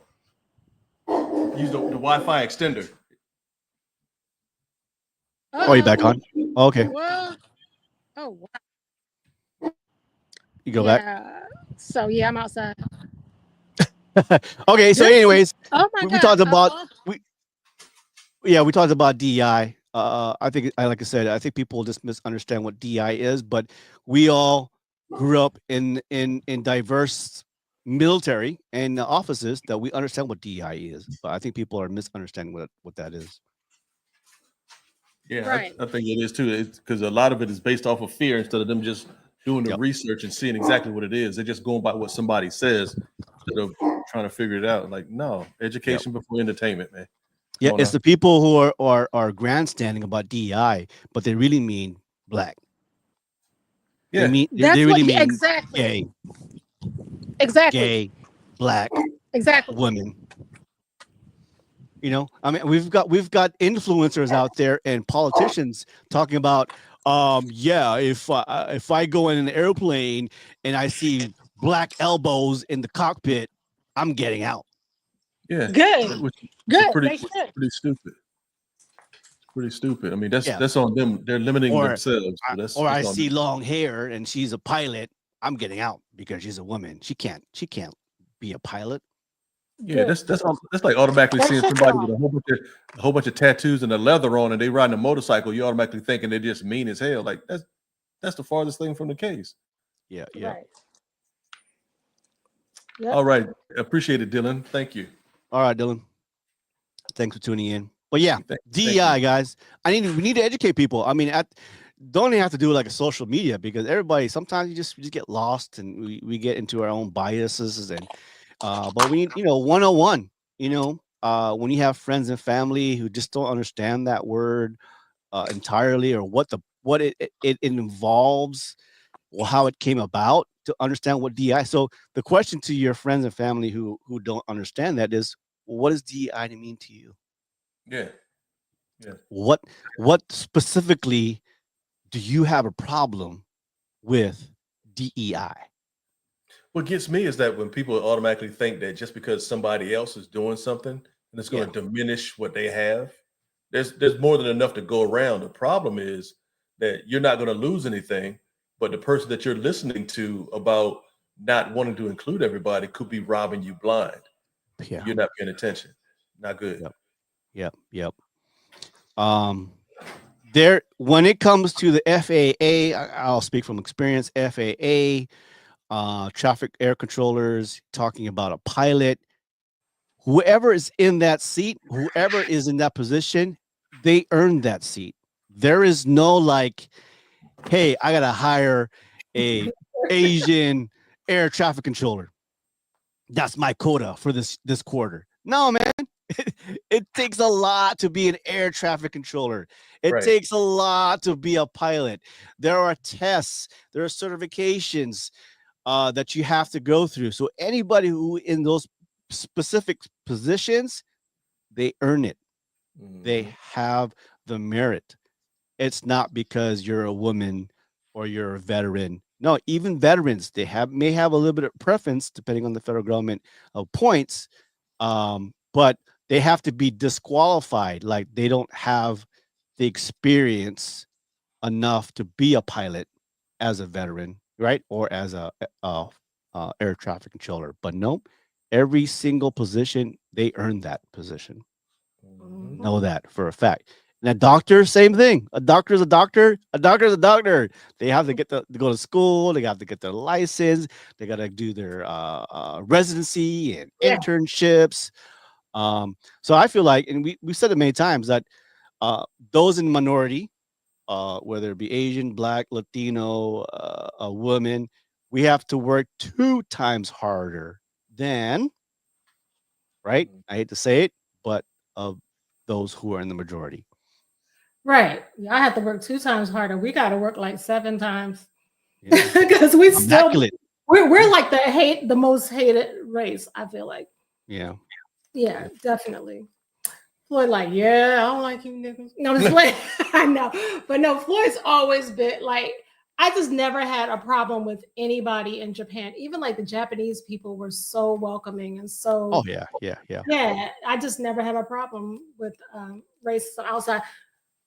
Use the Wi-Fi extender. Oh, you back on? Okay. Well, oh wow. You go back. Yeah. So yeah, I'm outside. Okay. So, anyways, Oh my God. we talked about we talked about DEI. I think, like I said, I think people just misunderstand what DEI is, but we all grew up in diverse military and offices that we understand what DEI is. But I think people are misunderstanding what that is. Yeah, Right. I think it is too. It's because a lot of it is based off of fear instead of them just doing the Yep. research and seeing exactly what it is. They're just going by what somebody says instead of trying to figure it out. Like, no, education before entertainment, man. Yeah, Come on it's now. the people who are grandstanding about DEI, but they really mean black. Yeah. They really mean exactly. gay, Exactly. black Exactly. women. I mean, we've got influencers out there and politicians talking about, yeah, if I go in an airplane and I see black elbows in the cockpit, I'm getting out. Yeah. Good. Which Good. pretty They should. pretty stupid. Pretty stupid. I mean, Yeah. that's on them. They're limiting Or themselves. So that's I on see them. long hair and she's a pilot, I'm getting out because she's a woman. She can't be a pilot. Yeah, that's like automatically That's seeing just somebody wrong. with a whole bunch of tattoos and a leather on, and they riding a motorcycle. You automatically thinking they're just mean as hell. Like that's the farthest thing from the case. Yeah. Right. Yep. All right, appreciate it, Dylan. Thank you. All right, Dylan. Thanks for tuning in. But yeah, Thank DEI, you. guys. We need to educate people. I mean, don't even have to do like a social media, because everybody sometimes you just get lost, and we get into our own biases, and but we need, 101, when you have friends and family who just don't understand that word entirely, or what it involves, or how it came about, to understand what DEI. So the question to your friends and family who don't understand that is, what does DEI mean to you? Yeah. Yeah. What specifically do you have a problem with DEI? What gets me is that when people automatically think that just because somebody else is doing something and it's going to diminish what they have, there's more than enough to go around. The problem is that you're not going to lose anything, but the person that you're listening to about not wanting to include everybody could be robbing you blind. Yeah. You're not paying attention. Not good. Yep. There, when it comes to the FAA, I'll speak from experience. FAA, traffic air controllers, talking about a pilot, whoever is in that seat, whoever is in that position, they earned that seat. There is no like, hey, I gotta hire a Asian air traffic controller. That's my quota for this quarter. No, man. It takes a lot to be an air traffic controller. It Right. takes a lot to be a pilot. There are tests, there are certifications that you have to go through. So anybody who in those specific positions, they earn it. They have the merit. It's not because you're a woman or you're a veteran. No, even veterans, they may have a little bit of preference depending on the federal government of points, but they have to be disqualified. Like they don't have the experience enough to be a pilot as a veteran, right? Or as a air traffic controller. But nope, every single position, they earn that position. Know that for a fact. And a doctor, same thing. A doctor is a doctor. A doctor is a doctor. They have to to go to school. They have to get their license. They got to do their residency and internships. So I feel like, and we said it many times, that those in minority, whether it be Asian, Black, Latino, a woman, we have to work 2 times harder than, right? I hate to say it, but of those who are in the majority. Right. I have to work 2 times harder. We got to work like 7 times because we still Immaculate. we're like the most hated race. I feel like. Yeah. Yeah, definitely. Floyd, like, yeah, I don't like you niggas. No, just like I know, but no, Floyd's always been like, I just never had a problem with anybody in Japan. Even like the Japanese people were so welcoming and so. Oh yeah. Yeah, I just never had a problem with racism outside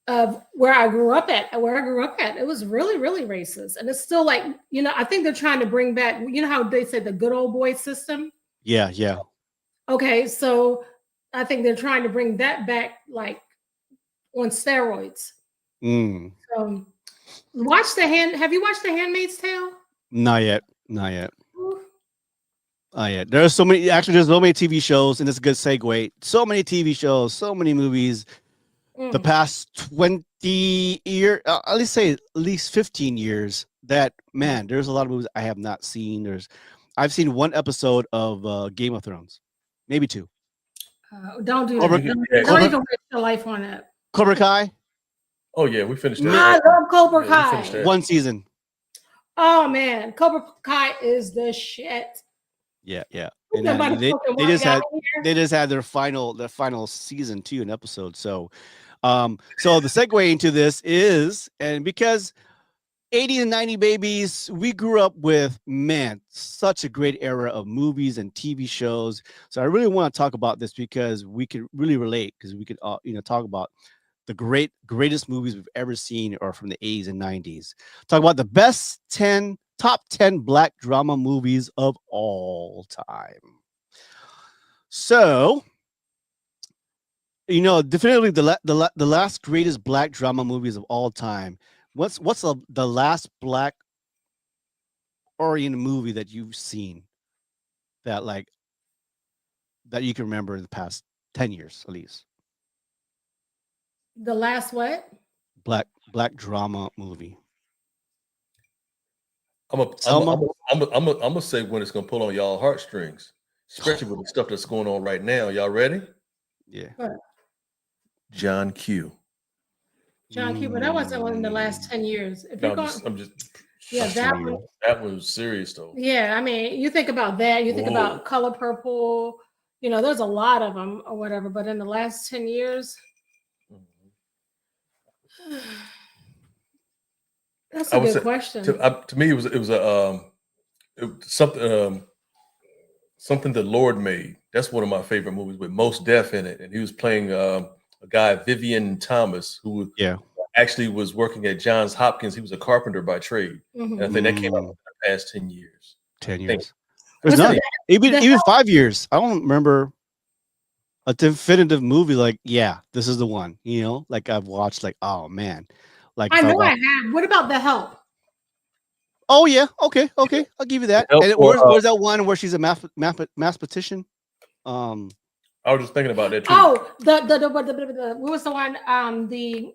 of where I grew up at. It was really, really racist, and it's still like, I think they're trying to bring back. You know how they say the good old boy system. Yeah. Okay, so I think they're trying to bring that back, like on steroids. So have you watched The Handmaid's Tale? Not yet. There's so many TV shows, and it's a good segue. So many TV shows, so many movies. The past 20 years, at least 15 years, that, man, there's a lot of movies I have not seen. I've seen 1 episode of Game of Thrones, maybe 2. Don't do that. Don't even waste your life on that. Cobra Kai. Oh yeah, we finished that. I love Cobra Kai. 1 season. Oh man, Cobra Kai is the shit. Yeah. And they just had their final season 2, an episode. So the segue into this is, and because 80 and 90 babies, we grew up with, man, such a great era of movies and TV shows. So I really want to talk about this because we could really relate, because we could talk about the greatest movies we've ever seen are from the 80s and 90s. Talk about the top 10 Black drama movies of all time. So, definitely the last greatest Black drama movies of all time. What's the last Black oriented movie that you've seen that you can remember in the past 10 years at least? The last what? Black drama movie. I'm gonna say when it's gonna pull on y'all heartstrings, especially with the stuff that's going on right now. Y'all ready? Yeah. What? John Q. John Q, but that wasn't one in the last 10 years. If No, you're going, I'm just yeah, that one was serious though. Yeah, I mean, you think about that, you think about Color Purple, there's a lot of them or whatever, but in the last 10 years, that's a good question. To me, it was something the Lord made. That's one of my favorite movies with Mos Def in it, and he was playing a guy, Vivian Thomas, who actually was working at Johns Hopkins. He was a carpenter by trade, and I think that came out in the past 10 years. 10 years. There's none. Even 5 years. I don't remember a definitive movie like, yeah, this is the one. Like I've watched. Like, oh man, like I know I have. What about The Help? Oh yeah, okay, I'll give you that. And where's that one where she's a mathematician? I was just thinking about that too. Oh, what was the one? You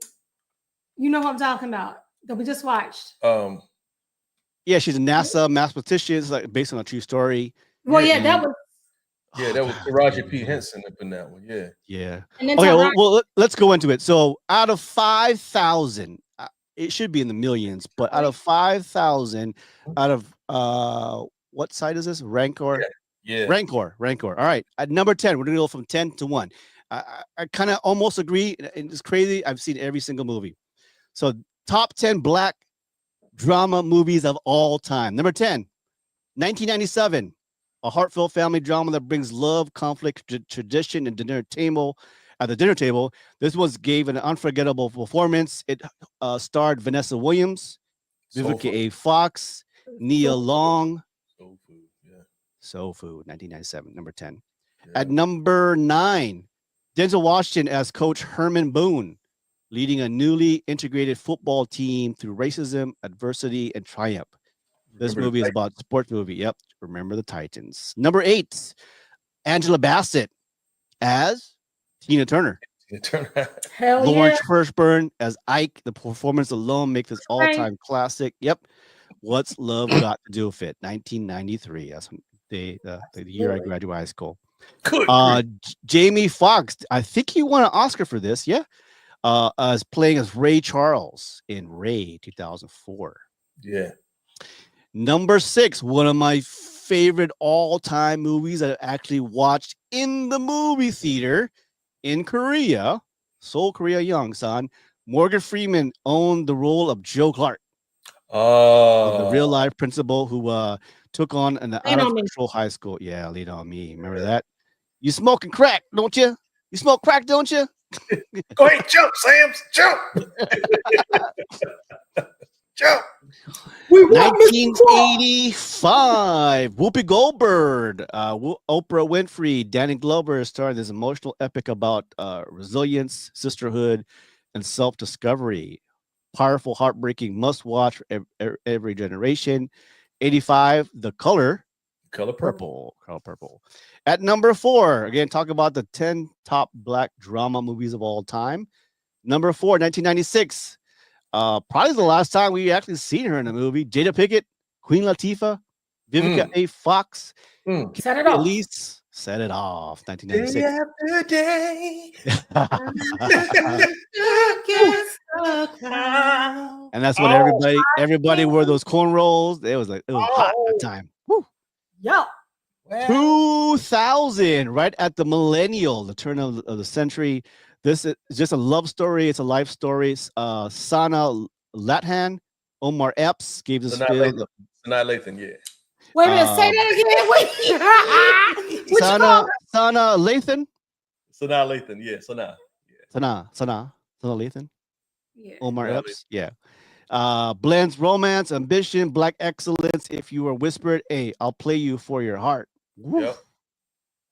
know what I'm talking about that we just watched. Yeah, she's a NASA mathematician. It's like based on a true story. Well, yeah, that was. Yeah, that was Taraji P. Henson up in that one. Yeah. Yeah. Okay, well, let's go into it. So, out of 5,000, it should be in the millions, but out of 5,000, out of what side is this? Rancor. Yeah. Rancor. All right. At number 10, we're gonna go from 10 to 1. I kind of almost agree, and it's crazy. I've seen every single movie. So, top 10 black drama movies of all time. Number 10, 1997, a heartfelt family drama that brings love, conflict, tradition, and at the dinner table. This was gave an unforgettable performance. It starred Vanessa Williams, Vivica A. Fox, Nia Long. Soul Food, 1997, number 10. Yeah. At number 9, Denzel Washington as Coach Herman Boone, leading a newly integrated football team through racism, adversity, and triumph. This movie is about sports movie. Yep. Remember the Titans. Number 8, Angela Bassett as Tina Turner. Hell Lawrence Fishburne as Ike. The performance alone makes this all-time classic. Yep. What's Love Got to Do with It? 1993. That's the year I graduated high school. Jamie Foxx. I think he won an Oscar for this. Yeah. As playing as Ray Charles in Ray 2004. Yeah. Number 6, one of my favorite all-time movies that I actually watched in the movie theater in Korea, Seoul, Korea, Yongsan. Morgan Freeman owned the role of Joe Clark, the real-life principal who took on an out-of-control high school. Yeah, Lean on Me. Remember that? You smoking crack, don't you? You smoke crack, don't you? Go ahead, jump, Sam's, jump. Jump. 1985, Whoopi Goldberg, Oprah Winfrey, Danny Glover starring this emotional epic about resilience, sisterhood, and self-discovery. Powerful, heartbreaking, must-watch for every generation. 85, The Color Purple. At number 4, again, talk about the 10 top black drama movies of all time. Number 4, 1996. Probably the last time we actually seen her in a movie. Jada Pinkett, Queen Latifah, Vivica A. Fox, Set It Off. Elise, Set It Off, 1996. Day And that's what everybody wore those cornrows. It was hot at the time. Woo. Yo. 2000, right at the millennial, the turn of the century. This is just a love story. It's a life story. Sana Lathan, Omar Epps gave this film. Sanaa Lathan, yeah. Wait a minute, say that again. Wait. Sana Lathan? Sanaa Lathan, yeah. Sana Lathan? Yeah. Omar Epps, yeah. Blends romance, ambition, black excellence. If you are whispered, hey, I'll play you for your heart. Yep.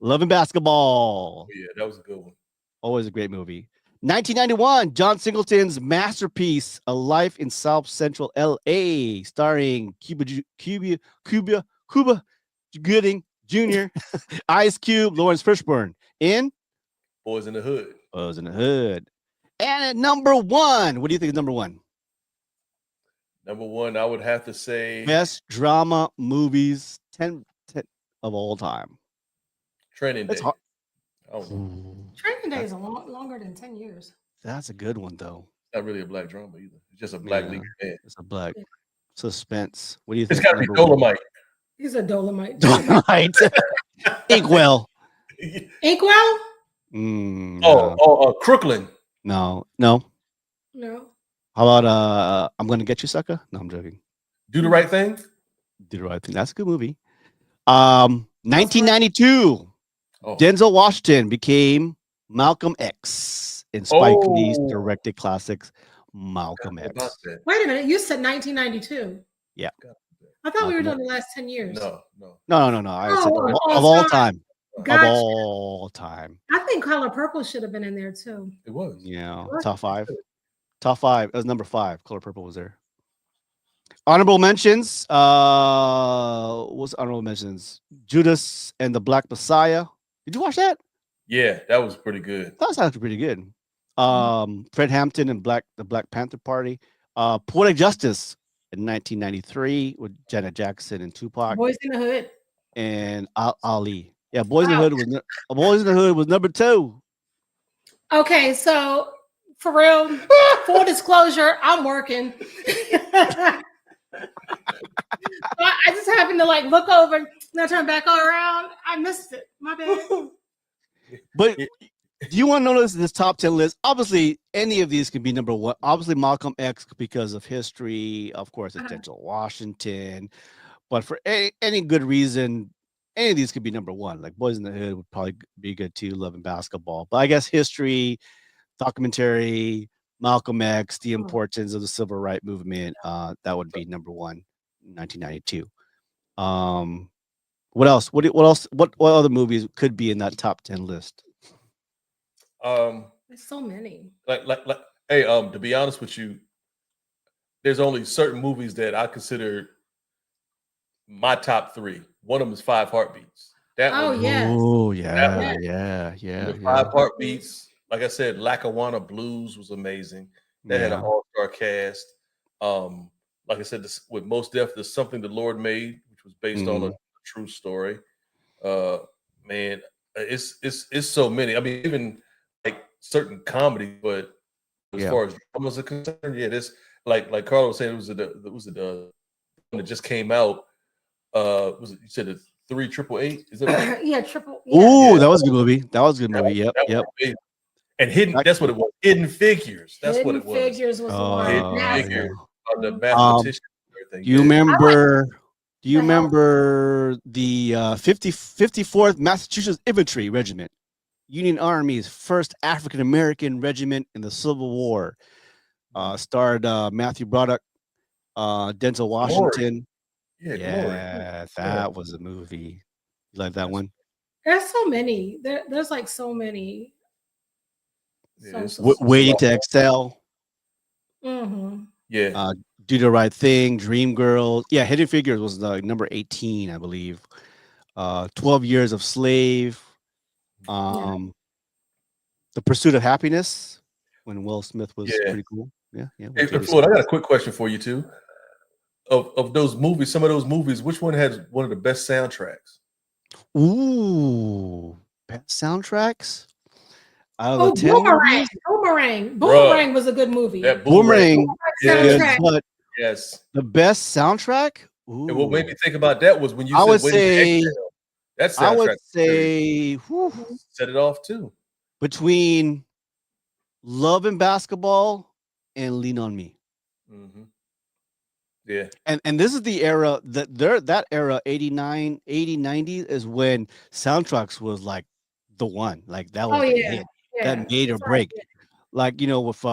Love and Basketball. Oh, yeah, that was a good one. Always a great movie. 1991, John Singleton's masterpiece, A Life in South Central L.A., starring Cuba Gooding Jr., Ice Cube, Lawrence Fishburne in Boys in the Hood. And And at number one, what do you think is number one? Number one, I would have to say Best drama movies 10 of all time. Training Day. That's hard. I don't know. Training Day is longer than 10 years. That's a good one, though. It's not really a black drama either. It's just a black league man. It's a black suspense. What do you think? It's got to be Dolomite. He's a Dolomite. Dolomite. Inkwell. Inkwell? No. Crooklyn. No. No. How about I'm Gonna Get You, Sucker? No, I'm joking. Do the Right Thing? Do the Right Thing. That's a good movie. 1992. Denzel Washington became Malcolm X in Spike Lee's directed classics Malcolm X. Wait a minute. You said 1992. Yeah. I thought we were doing the last 10 years. No. I said of all time. Gotcha. Of all time. I think Color Purple should have been in there too. It was. Yeah. Top five. It was number 5. Color Purple was there. Honorable mentions. What's honorable mentions? Judas and the Black Messiah. Did you watch that? Yeah, that was pretty good. That was actually pretty good. Fred Hampton and the Black Panther Party. Poetic Justice in 1993 with Janet Jackson and Tupac. Boys in the Hood. And Ali. Yeah, Boys in the Hood was number 2. Okay, so for real, full disclosure, I'm working. I just happened to look over and I turn back all around. I missed it. My bad. But do you want to notice this top 10 list? Obviously, any of these can be number 1. Obviously, Malcolm X because of history. Of course, it's Denzel Washington. But for any good reason, any of these could be number 1. Like Boys in the Hood would probably be good too, Love and Basketball. But I guess history, documentary, Malcolm X, the importance of the civil rights movement, that would be number 1 in 1992. What else? What other movies could be in that top 10 list? There's so many. Hey, to be honest with you, there's only certain movies that I consider my top 3. One of them is 5 Heartbeats. That one. Yes. Oh yeah. 5 Heartbeats. Like I said, Lackawanna Blues was amazing. They had an all-star cast. Like I said, with Most Def, there's Something the Lord Made, which was based on a true story. Man, it's so many. I mean, even like certain comedy, but as far as dramas are concerned, this like Carl was saying, it was the one that just came out. Was it, you said the 3-888? Is that right? Yeah, triple. Oh, that was a good movie. Yep. And that's what it was. Hidden Figures. That's what it was. Hidden Figures was the one. Hidden Figures. On the mathematician. Do you remember the 54th Massachusetts Infantry Regiment, Union Army's first African American regiment in the Civil War? Starred Matthew Broderick, Denzel Washington. That was a movie. You like that one? There's so many. There's like so many. Waiting to Excel. Mm-hmm. Do the Right Thing, Dreamgirls. Yeah, Hidden Figures was number 18, I believe. 12 Years of Slave. The Pursuit of Happiness, when Will Smith was pretty cool. Yeah. Hey, Floyd, I got a quick question for you too. Of those movies, some of those movies, which one has one of the best soundtracks? Ooh, best soundtracks. Boomerang was a good movie. That Boomerang soundtrack. But yes, the best soundtrack. And what made me think about that was when you I would said say that soundtrack. I would say set it off too. Between Love and Basketball and Lean on Me. Mm-hmm. Yeah. And this is the era that era 89, 80, 90 is when soundtracks was like the one. Like that was the hit. That made or break. Like, with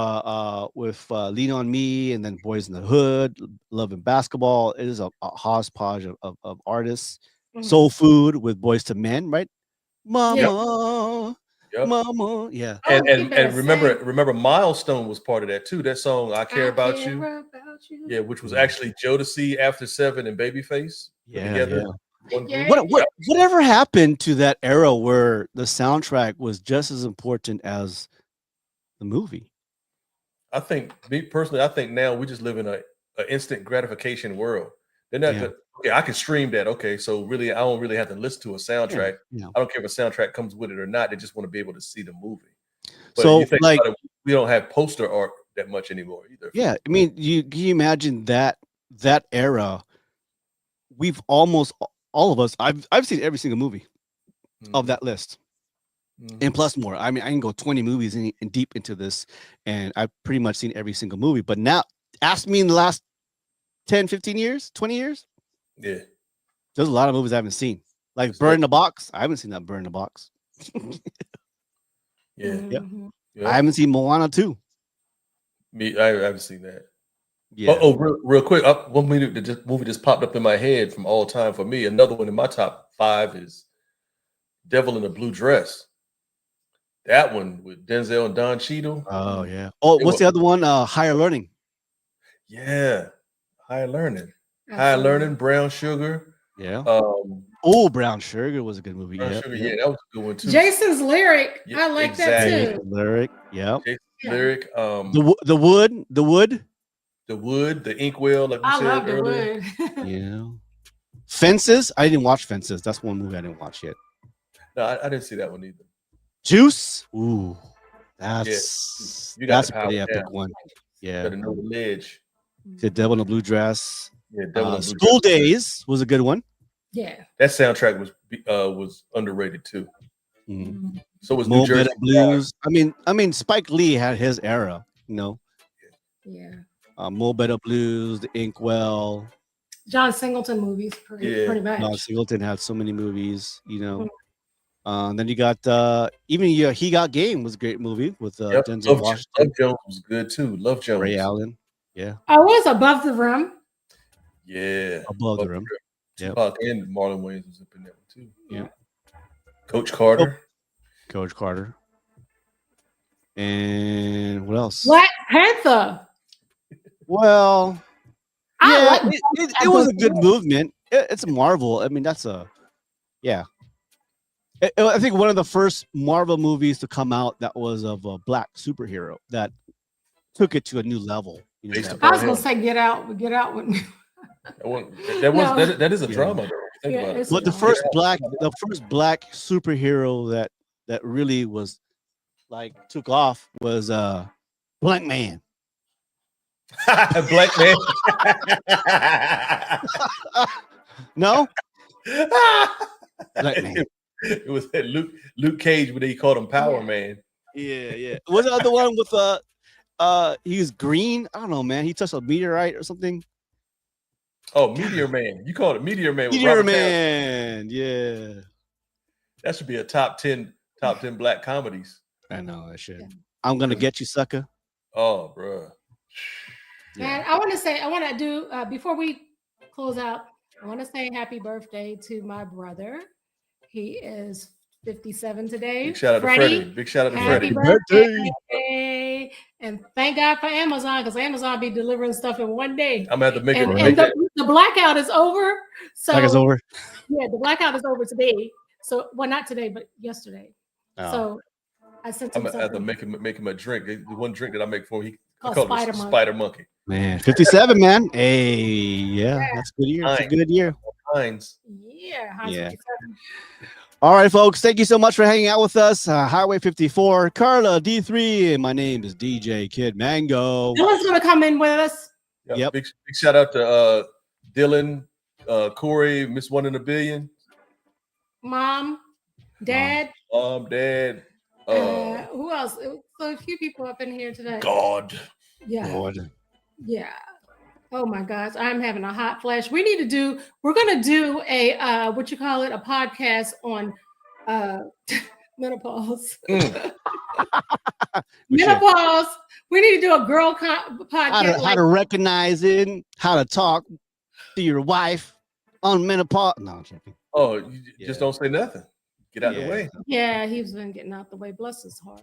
Lean on Me and then Boys in the Hood, Love and Basketball. It is a hodgepodge of artists. Soul Food with Boys to Men, right? Mama. Yep. Mama. Yeah. And remember Milestone was part of that too. That song I Care About You. Yeah, which was actually Jodeci, After 7, and Babyface. Yeah. Whatever happened to that era where the soundtrack was just as important as the movie? I think, me personally, I think now we just live in a instant gratification world. They're not good. Okay, I can stream that. Okay, so really, I don't really have to listen to a soundtrack. I don't care if a soundtrack comes with it or not. They just want to be able to see the movie. But So, you think like, about it, we don't have poster art that much anymore either. Yeah, I mean, can you imagine that era? We've almost all of us. I've seen every single movie of that list, and plus more. I mean, I can go 20 movies and deep into this, and I've pretty much seen every single movie. But now, ask me in the last 10, 15 years, 20 years. Yeah, there's a lot of movies I haven't seen. Like Bird in the Box. I haven't seen that Bird in the Box. Yeah. I haven't seen Moana 2. I haven't seen that. Yeah. Real quick, one movie just popped up in my head from all time for me. Another one in my top 5 is Devil in a Blue Dress. That one with Denzel and Don Cheadle. Oh yeah. Oh, what's the other one? Higher Learning. Yeah, Higher Learning. Higher Learning. Brown Sugar. Yeah. Brown Sugar was a good movie. Brown Sugar, yeah, that was a good one too. Jason's Lyric. Yeah, I like that too. Lyric. Yeah. Jason's Lyric. The Wood. The Inkwell, like we said love earlier. The Wood. Yeah. Fences. I didn't watch Fences. That's one movie I didn't watch yet. No, I didn't see that one either. Juice. Ooh, that's a pretty epic one. Yeah. Gotta know the ledge. The Devil in a Blue Dress. Yeah, Devil in a Blue School Dress. Days was a good one. Yeah. That soundtrack was underrated too. Mm-hmm. So was Mo New Jersey Better Blues. I mean, Spike Lee had his era, you know. Yeah. Mo Better Blues, The Inkwell. John Singleton movies, pretty much. John Singleton had so many movies, you know. Then you got He Got Game was a great movie with Denzel Washington. Love Jones was good too. Love Jones. Ray Allen. Yeah. I was Above the Rim. Yeah. Above the Rim. Tupac and Marlon Wayans was up in that one too. Yeah. Coach Carter. Coach Carter. And what else? Black Panther. Well, it was a good movement. It's a Marvel. I mean, that's I think one of the first Marvel movies to come out that was of a black superhero that took it to a new level. You know, I was gonna say Get Out, but Get Out with me. That is a drama. But the first black superhero that really was like took off was Black Man. Black Man. No. Black Man. It was that Luke Cage, but they called him Power Man. Yeah. Was the other one with he was green? I don't know, man. He touched a meteorite or something. Oh, Meteor Man. You called it Meteor Man. Meteor Man. Yeah. That should be a top 10 black comedies. I know I should. I'm gonna get you, sucker. Oh, bro. And I want to do before we close out, I want to say happy birthday to my brother. He is 57 today. Big shout out to Freddie. Big shout out to Freddie. Happy birthday. And thank God for Amazon, because Amazon be delivering stuff in one day. I'm gonna have to make the blackout is over. So blackout's over. Yeah, the blackout is over today. So not today, but yesterday. Oh. So I sent him. I'm gonna have to make him a drink. The one drink that I make for him, I call Spider it Monkey. Spider Monkey. Man, 57, man. Hey, yeah, that's a good year. It's a good year. Heinz. Yeah. Heinz 57. All right, folks. Thank you so much for hanging out with us. Highway 54, Carla D3, and my name is DJ Kid Mango. Dylan's gonna come in with us. Yep. Big shout out to Dylan, Corey, Miss One in a Billion, Mom, Dad. Dad. Who else? So a few people up in here today. God. Yeah. God. Yeah. Oh my gosh, I'm having a hot flash. We're gonna do a a podcast on menopause. Menopause. We need to do a girl podcast. How to recognize it, how to talk to your wife on menopause. No, I'm joking. Oh, you just don't say nothing. Get out of the way. Yeah, he's been getting out the way. Bless his heart.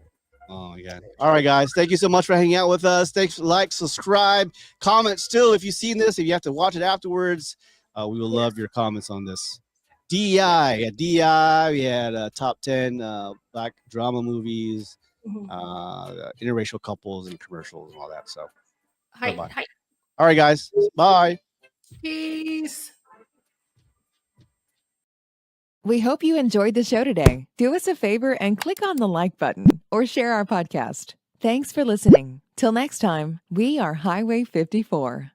Oh, yeah. All right, guys. Thank you so much for hanging out with us. Thanks for subscribe, comment still if you've seen this. If you have to watch it afterwards, we will love your comments on this. DEI. We had top 10 black drama movies. interracial couples and commercials and all that. So, Hi. all right, guys, bye. Peace. We hope you enjoyed the show today. Do us a favor and click on the like button or share our podcast. Thanks for listening. Till next time, we are Highway 54.